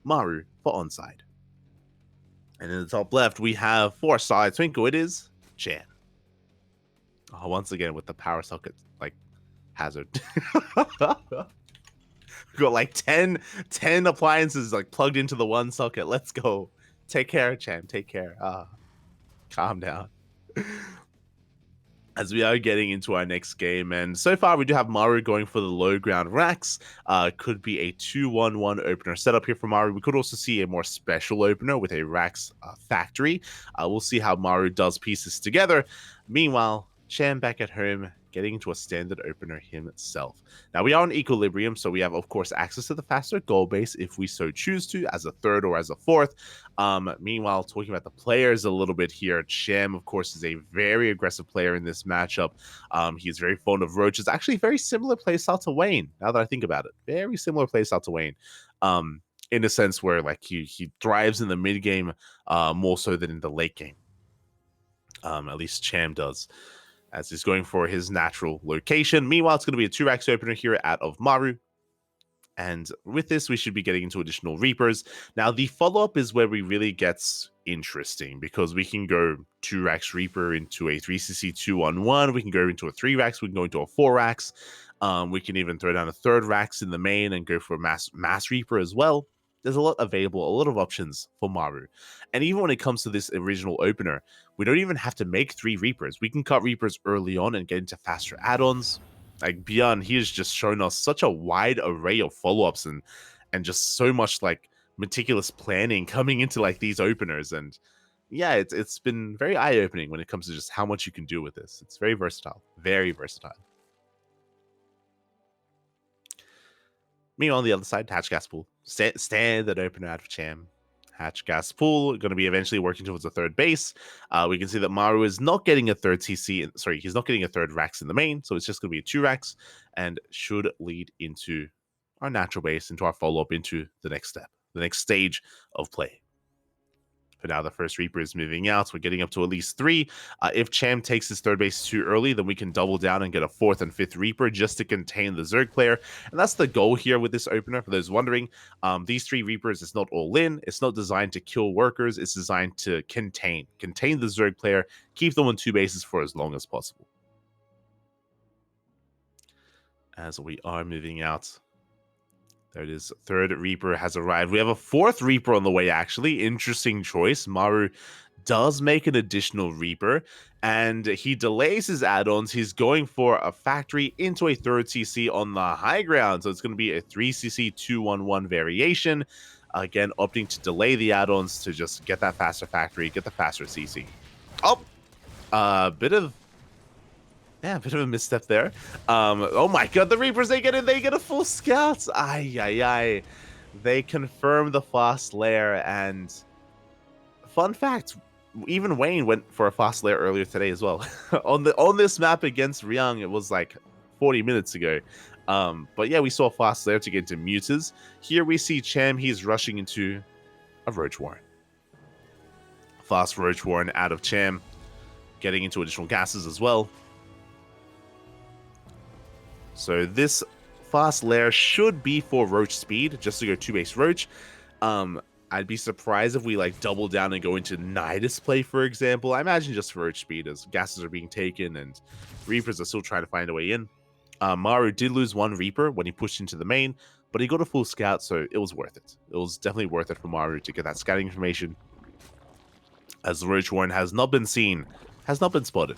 Maru for ONSYDE, and in the top left we have for Starlight Twinkle. It is Cham. Oh, once again with the power socket hazard. Got like 10 appliances like plugged into the one socket. Let's go. Take care, Cham. Take care. Calm down. As we are getting into our next game, and so far we do have Maru going for the low ground racks. Could be a 2-1-1 opener setup here for Maru. We could also see a more special opener with a racks factory. We'll see how Maru does pieces together. Meanwhile, Cham back at home, getting into a standard opener himself. Now, we are on Equilibrium, so we have, of course, access to the faster goal base if we so choose to, as a third or as a fourth. Meanwhile, talking about the players a little bit here, Cham, of course, is a very aggressive player in this matchup. He's very fond of Roach. It's actually a very similar playstyle to Wayne, now that I think about it. Very similar playstyle to Wayne. In a sense where like he thrives in the mid game more so than in the late game. At least Cham does, as he's going for his natural location. Meanwhile, it's going to be a 2-racks opener here out of Maru. And with this, we should be getting into additional Reapers. Now, the follow-up is where we really gets interesting, because we can go 2-racks Reaper into a 3cc 2-1-1. We can go into a 3-racks. We can go into a 4-racks. We can even throw down a 3rd racks in the main and go for a mass Reaper as well. There's a lot available, a lot of options for Maru. And even when it comes to this original opener, we don't even have to make 3 Reapers. We can cut Reapers early on and get into faster add-ons. Like Beyond, he has just shown us such a wide array of follow-ups and just so much like meticulous planning coming into like these openers. And yeah, it's been very eye-opening when it comes to just how much you can do with this. It's very versatile, very versatile. Meanwhile, on the other side, Hatch Gas Pool. Standard opener out of Cham. Hatch Gas Pool, going to be eventually working towards a 3rd base. We can see that Maru is not getting a 3rd CC. Sorry, he's not getting a 3rd racks in the main, so it's just going to be a 2 racks and should lead into our natural base, into our follow-up, into the next step, the next stage of play. For now, the first Reaper is moving out. We're getting up to at least 3. If Cham takes his 3rd base too early, then we can double down and get a 4th and 5th Reaper just to contain the Zerg player. And that's the goal here with this opener. For those wondering, these 3 Reapers, it's not all in. It's not designed to kill workers. It's designed to contain the Zerg player, keep them on 2 bases for as long as possible. As we are moving out, there it is. 3rd Reaper has arrived. We have a 4th Reaper on the way, actually. Interesting choice. Maru does make an additional Reaper, and he delays his add-ons. He's going for a factory into a 3rd CC on the high ground. So it's going to be a 3cc 2-1-1 variation. Again, opting to delay the add-ons to just get that faster factory, get the faster CC. Oh, a bit of a misstep there. Oh my god, the Reapers, they get a full scout. Ay. They confirm the fast lair, and fun fact, even Wayne went for a fast lair earlier today as well. on this map against Ryung, it was like 40 minutes ago. But yeah, we saw a fast lair to get into Mutas. Here we see Cham, he's rushing into a Roach Warren. Fast Roach Warren out of Cham, getting into additional gases as well. So this fast lair should be for Roach speed, just to go 2-base Roach. I'd be surprised if we like double down and go into Nidus play, for example. I imagine just for Roach speed, as gases are being taken and Reapers are still trying to find a way in. Maru did lose 1 Reaper when he pushed into the main, but he got a full scout, so it was worth it. It was definitely worth it for Maru to get that scouting information, as the Roach Warren has not been seen, has not been spotted.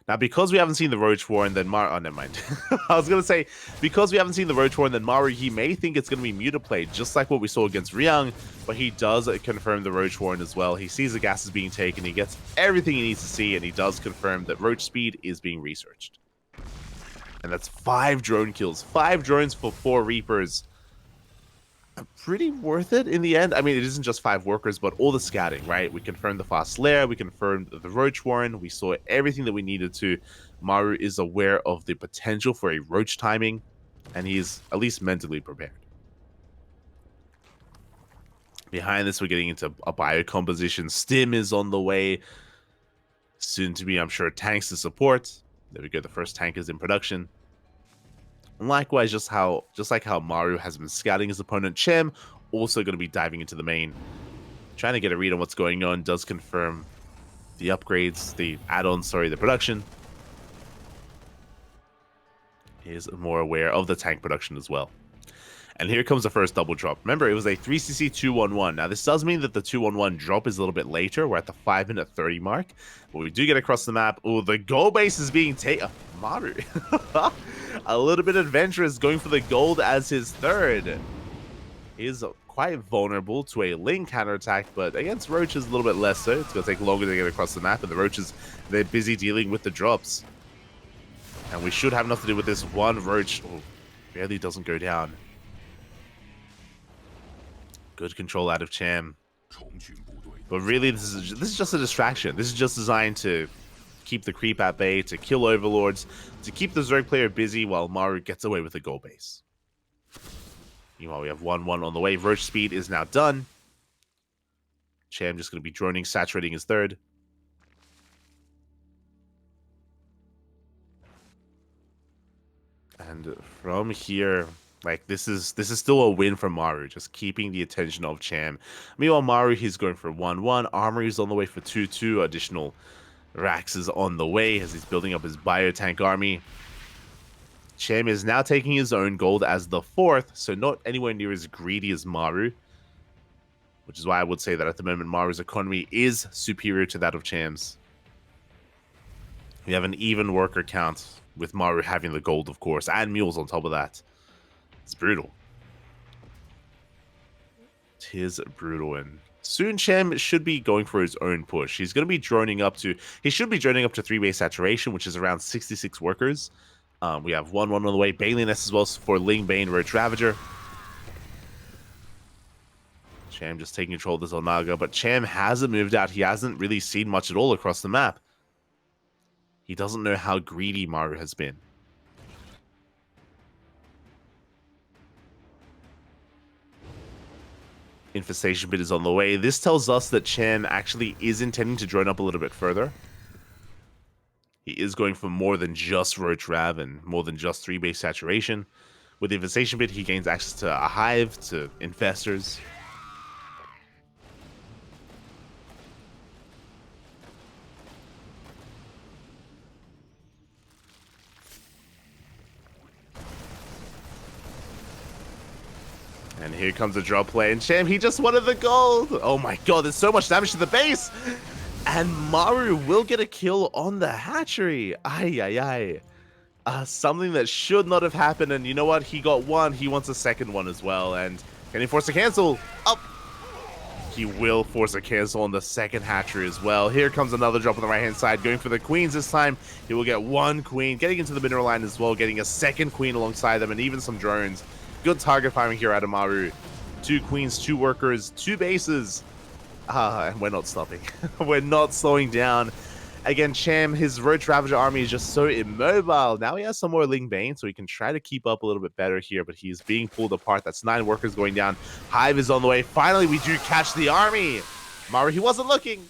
Now, because we haven't seen the Roach Warren, then Maru... Oh, never mind. I was going to say, because we haven't seen the Roach Warren, then Maru, he may think it's going to be Muta play, just like what we saw against Ryung, but he does confirm the Roach Warren as well. He sees the gases being taken, he gets everything he needs to see, and he does confirm that Roach speed is being researched. And that's 5 drone kills. 5 drones for 4 Reapers. pretty worth it in the end. I mean, it isn't just 5 workers, but all the scouting, right? We confirmed the fast lair, we confirmed the roach warren, we saw everything that we needed to. Maru is aware of the potential for a roach timing, and he's at least mentally prepared. Behind this, we're getting into a biocomposition. Stim is on the way. Soon to be, I'm sure, tanks to support. There we go, the first tank is in production. And likewise, just like how Maru has been scouting his opponent, Cham also going to be diving into the main, trying to get a read on what's going on. Does confirm the upgrades, the add-ons, sorry, the production. He is more aware of the tank production as well. And here comes the first double drop. Remember, it was a 3cc 211. Now, this does mean that the 211 drop is a little bit later. We're at the 5-minute 30 mark. But we do get across the map. Oh, the gold base is being taken. Maru. A little bit adventurous, going for the gold as his third. He is quite vulnerable to a Ling counterattack, but against roaches a little bit less so. It's going to take longer to get across the map, and the roaches, they're busy dealing with the drops. And we should have enough to do with this one roach. Oh, barely doesn't go down. Good control out of Cham. But really, this is just a distraction. This is just designed to keep the creep at bay, to kill overlords, to keep the Zerg player busy while Maru gets away with the gold base. Meanwhile, we have 1-1 on the way. Roach speed is now done. Cham just going to be droning, saturating his third. And from here, like, this is still a win for Maru, just keeping the attention of Cham. Meanwhile, Maru, he's going for 1-1. Armory is on the way for 2-2. Additional Rax is on the way as he's building up his biotank army. Cham is now taking his own gold as the 4th, so not anywhere near as greedy as Maru. Which is why I would say that at the moment, Maru's economy is superior to that of Cham's. We have an even worker count, with Maru having the gold, of course, and mules on top of that. It's brutal. It is brutal, and soon Cham should be going for his own push. He's going to be droning up to... He should be droning up to 3-base saturation, which is around 66 workers. We have 1-1 on the way. Baneliness as well for Ling, Bane, Roach Ravager. Cham just taking control of this Onaga, but Cham hasn't moved out. He hasn't really seen much at all across the map. He doesn't know how greedy Maru has been. Infestation bit is on the way. This tells us that Cham actually is intending to drone up a little bit further. He is going for more than just Roach Rav and more than just 3-base saturation. With the infestation bit, he gains access to a hive, to infestors. And here comes a drop play, and Cham, he just wanted the gold! Oh my god, there's so much damage to the base! And Maru will get a kill on the hatchery! Ay, ay, ay. Something that should not have happened, and you know what? He got one, he wants a second one as well, and can he force a cancel? Up! He will force a cancel on the second hatchery as well. Here comes another drop on the right-hand side, going for the queens this time. He will get one queen, getting into the mineral line as well, getting a second queen alongside them, and even some drones. Good target firing here out of Maru. 2 queens, 2 workers, 2 bases. And we're not stopping. We're not slowing down. Again, Cham, his Roach Ravager army is just so immobile. Now he has some more Ling Bane, so he can try to keep up a little bit better here, but he's being pulled apart. That's 9 workers going down. Hive is on the way. Finally, we do catch the army. Maru, he wasn't looking.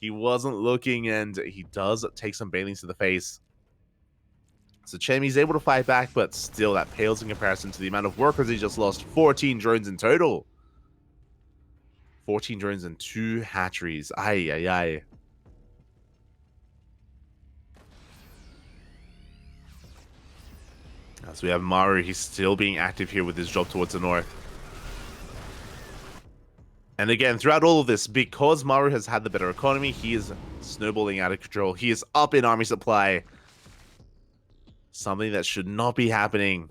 He wasn't looking, and he does take some banelings to the face. So Cham, he's able to fight back, but still that pales in comparison to the amount of workers he just lost. 14 drones in total. 14 drones and 2 hatcheries. Ay, ay, ay. So we have Maru. He's still being active here with his drop towards the north. And again, throughout all of this, because Maru has had the better economy, he is snowballing out of control. He is up in army supply. Something that should not be happening.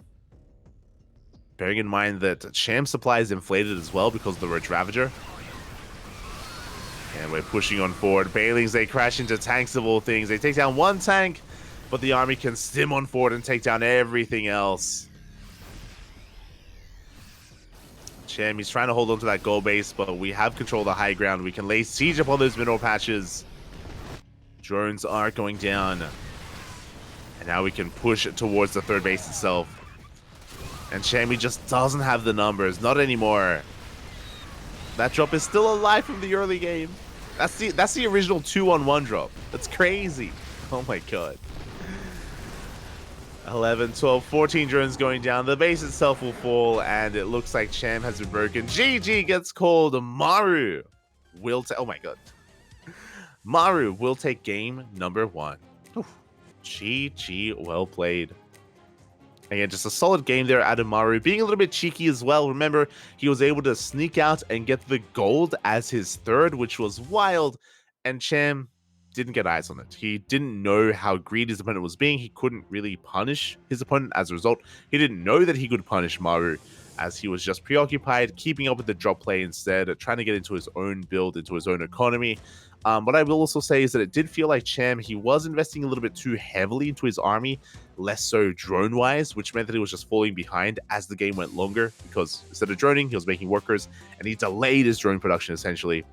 Bearing in mind that Cham's supply is inflated as well because of the Roach Ravager. And we're pushing on forward. Bailings, they crash into tanks of all things. They take down 1 tank, but the army can stim on forward and take down everything else. Cham, he's trying to hold on to that gold base, but we have control of the high ground. We can lay siege upon those mineral patches. Drones are going down. And now we can push it towards the third base itself. And Cham, he just doesn't have the numbers. Not anymore. That drop is still alive from the early game. That's the original 2-on-1 drop. That's crazy. Oh my god. 11, 12, 14 drones going down. The base itself will fall, and it looks like Cham has been broken. GG gets called. Maru will take... Oh my god. Maru will take game number 1. GG, well played. Again, just a solid game there out of Maru. Being a little bit cheeky as well. Remember, he was able to sneak out and get the gold as his third, which was wild. And Cham didn't get eyes on it. He didn't know how greedy his opponent was being. He couldn't really punish his opponent as a result. He didn't know that he could punish Maru, as he was just preoccupied, keeping up with the drop play instead, trying to get into his own build, into his own economy. What I will also say is that it did feel like Cham, he was investing a little bit too heavily into his army, less so drone-wise, which meant that he was just falling behind as the game went longer, because instead of droning, he was making workers, and he delayed his drone production, essentially.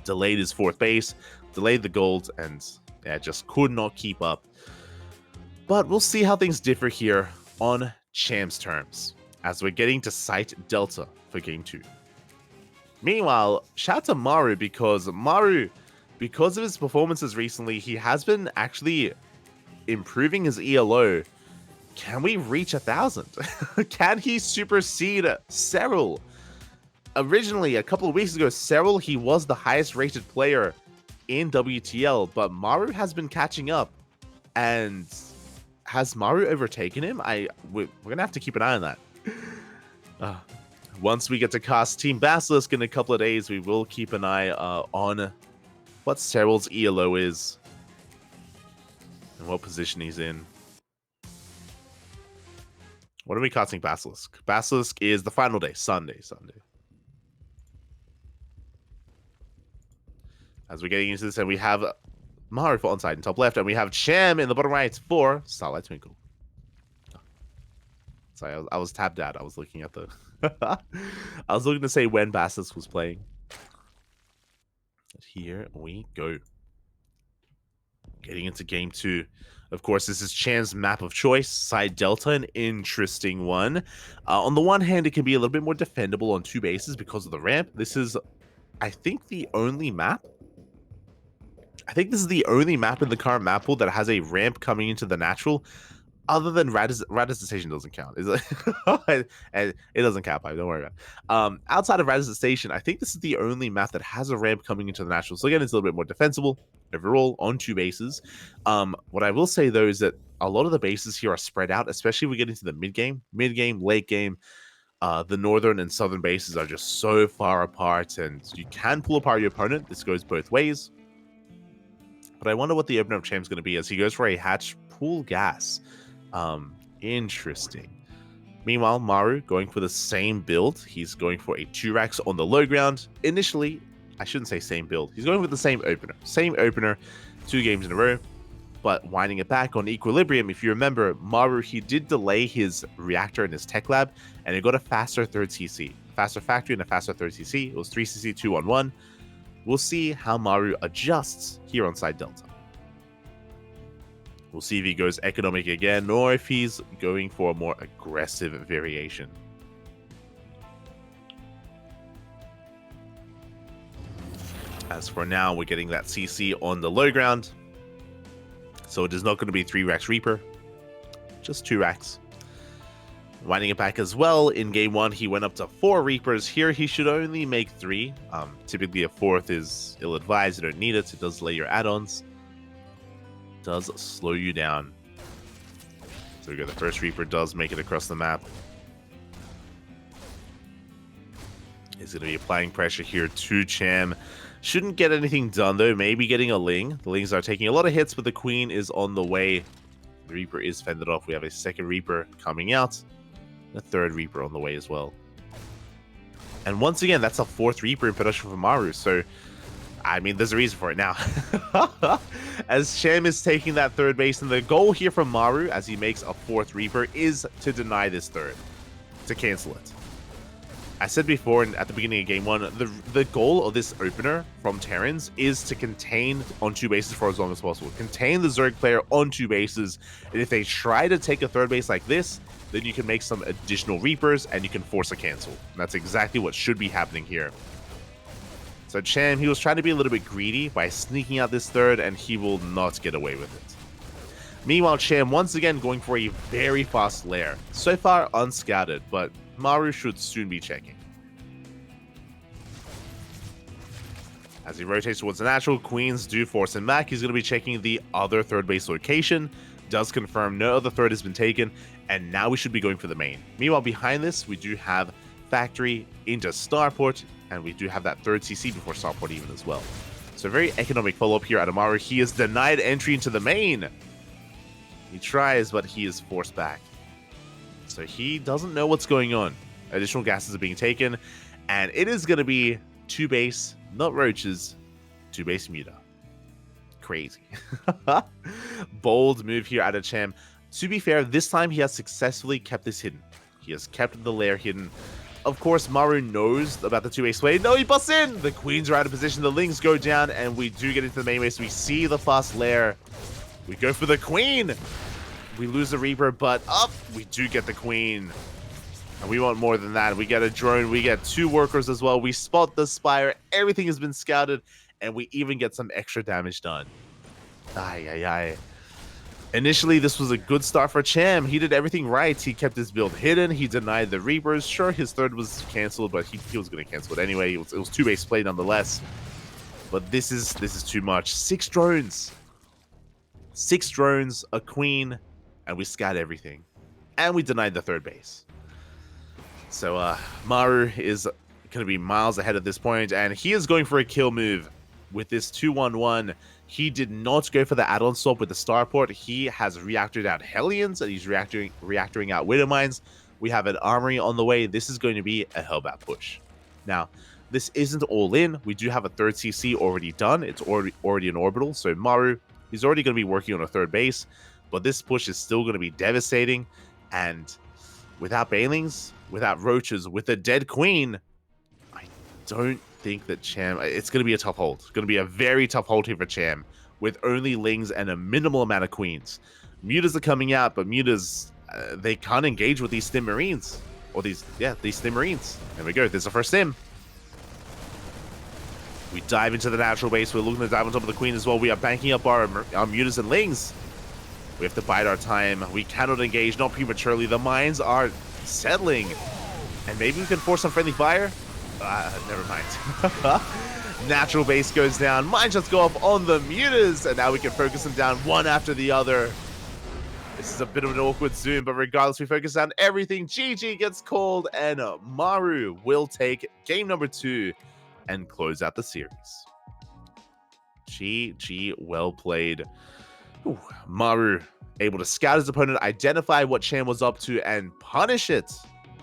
Delayed his fourth base, delayed the gold, and yeah, just could not keep up. But we'll see how things differ here on Cham's terms, as we're getting to Site Delta for Game 2. Meanwhile, shout out to Maru, because of his performances recently, he has been actually improving his ELO. Can we reach 1,000? Can he supersede Serral? Originally, a couple of weeks ago, Serral, he was the highest rated player in WTL, but Maru has been catching up. And has Maru overtaken him? We're gonna have to keep an eye on that. Once we get to cast Team Basilisk in a couple of days, we will keep an eye on what Serral's ELO is and what position he's in. What are we casting Basilisk? Basilisk is the final day, Sunday. As we're getting into this, and we have Maru for ONSYDE in top left, and we have Cham in the bottom right for Starlight Twinkle. Sorry, I was tabbed out. I was looking at the... I was looking to say when Basilisk was playing. But here we go. Getting into game 2. Of course, this is Cham's map of choice, Site Delta, an interesting one. On the one hand, it can be a little bit more defendable on 2 bases because of the ramp. This is, I think, the only map. I think this is the only map in the current map pool that has a ramp coming into the natural. Other than Radisson Station doesn't count. It doesn't count, don't worry about it. Outside of Radisson Station, I think this is the only map that has a ramp coming into the natural. So again, it's a little bit more defensible overall on 2 bases. What I will say, though, is that a lot of the bases here are spread out, especially when we get into the mid-game, late game. The northern and southern bases are just so far apart, and you can pull apart your opponent. This goes both ways. But I wonder what the opener of Cham's going to be, as he goes for a hatch pool gas. Interesting. Meanwhile, Maru going for the same build. He's going for a 2-Rax on the low ground. Initially, I shouldn't say same build. He's going with the same opener. 2 games in a row. But winding it back on Equilibrium, if you remember, Maru, he did delay his reactor in his tech lab, and it got a faster 3rd CC. A faster factory and a faster 3rd CC. It was 3 CC, 2-on-1. We'll see how Maru adjusts here on Site Delta. We'll see if he goes economic again, or if he's going for a more aggressive variation. As for now, we're getting that CC on the low ground. So it is not going to be 3-Rax Reaper, just 2-Rax. Winding it back as well, in game 1, he went up to 4 Reapers. Here, he should only make 3. Typically, a 4th is ill-advised. You don't need it. It does delay your add-ons. Does slow you down. So we go, the first Reaper does make it across the map. He's going to be applying pressure here to Cham. Shouldn't get anything done, though. Maybe getting a Ling. The Lings are taking a lot of hits, but the Queen is on the way. The Reaper is fended off. We have a 2nd Reaper coming out. A 3rd Reaper on the way as well. And once again, that's a 4th Reaper in production for Maru. So, I mean, there's a reason for it now. As Cham is taking that 3rd base, and the goal here from Maru, as he makes a 4th Reaper, is to deny this 3rd. To cancel it. I said before at the beginning of game one, the goal of this opener from Terrans is to contain on 2 bases for as long as possible. Contain the Zerg player on 2 bases, and if they try to take a 3rd base like this, then you can make some additional Reapers and you can force a cancel. And that's exactly what should be happening here. So Cham, he was trying to be a little bit greedy by sneaking out this 3rd, and he will not get away with it. Meanwhile, Cham once again going for a very fast lair. So far unscouted, but Maru should soon be checking. As he rotates towards the natural, Queens do force him back. He's going to be checking the other 3rd base location. Does confirm no other 3rd has been taken, and now we should be going for the main. Meanwhile, behind this, we do have Factory into Starport, and we do have that 3rd CC before Starport even as well. So very economic follow-up here out of Maru. He is denied entry into the main. He tries, but he is forced back. So he doesn't know what's going on. Additional gases are being taken, and it is going to be 2 base, not roaches, 2 base Muta. Crazy. Bold move here out of Cham. To be fair, this time he has successfully kept this hidden. He has kept the lair hidden. Of course, Maru knows about the 2 base play. No, he busts in! The Queens are out of position, the Lings go down, and we do get into the main base. We see the fast lair. We go for the Queen! We lose the Reaper, but up! We do get the Queen. And we want more than that. We get a drone, we get 2 workers as well. We spot the Spire, everything has been scouted, and we even get some extra damage done. Ay. Initially, this was a good start for Cham. He did everything right. He kept his build hidden. He denied the Reapers. Sure, his 3rd was cancelled, but he was going to cancel it anyway. It was 2 base play nonetheless. But this is too much. 6 drones. 6 drones, a Queen, and we scat everything. And we denied the 3rd base. So Maru is going to be miles ahead at this point, and he is going for a kill move with this 2-1-1. He did not go for the add-on swap with the Starport. He has reactored out Hellions, and he's reactoring out Widow Mines. We have an armory on the way. This is going to be a Hellbat push. Now, this isn't all in. We do have a 3rd CC already done. It's already an orbital, so Maru, he's already going to be working on a 3rd base, but this push is still going to be devastating, and without Banelings, without Roaches, with a dead Queen, I don't think that Cham... It's going to be a tough hold. It's going to be a very tough hold here for Cham, with only Lings and a minimal amount of Queens. Mutas are coming out, but Mutas, they can't engage with these Stim Marines. Or these Stim Marines. There we go. There's the first Stim. We dive into the natural base. We're looking to dive on top of the Queen as well. We are banking up our Mutas and Lings. We have to bide our time. We cannot engage, not prematurely. The mines are settling. And maybe we can force some friendly fire? Never mind. Natural base goes down. Mine shots go off on the Mutas. And now we can focus them down one after the other. This is a bit of an awkward zoom, but regardless, we focus on everything. GG gets called, and Maru will take game number 2 and close out the series. GG, well played. Ooh, Maru able to scout his opponent, identify what Cham was up to, and punish it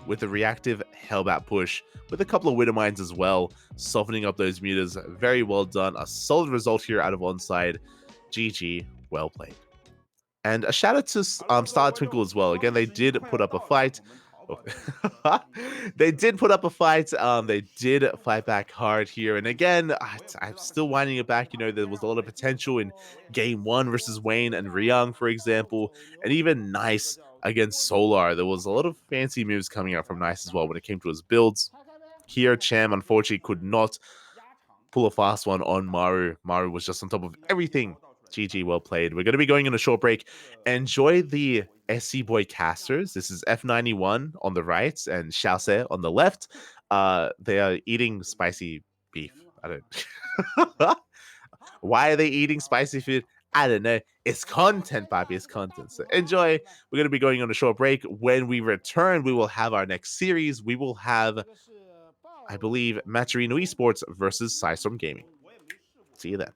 with a reactive Hellbat push with a couple of Widow Mines as well, softening up those Mutas. Very well done. A solid result here out of ONSYDE. GG, well played. And a shout out to Starlight Twinkle as well. Again, they did put up a fight. They did put up a fight. They did fight back hard here. And again, I'm still winding it back. You know, there was a lot of potential in game 1 versus Wayne and Ryung, for example. And even Nice against Solar. There was a lot of fancy moves coming out from Nice as well when it came to his builds. Here, Cham, unfortunately, could not pull a fast one on Maru. Maru was just on top of everything. GG, well played. We're going to be going on a short break. Enjoy the SC Boy casters. This is F91 on the right and Xiaoxe on the left. They are eating spicy beef. I don't... Why are they eating spicy food? I don't know. It's content, Bobby. It's content. So enjoy. We're going to be going on a short break. When we return, we will have our next series. We will have, I believe, Maturino Esports versus System Gaming. See you then.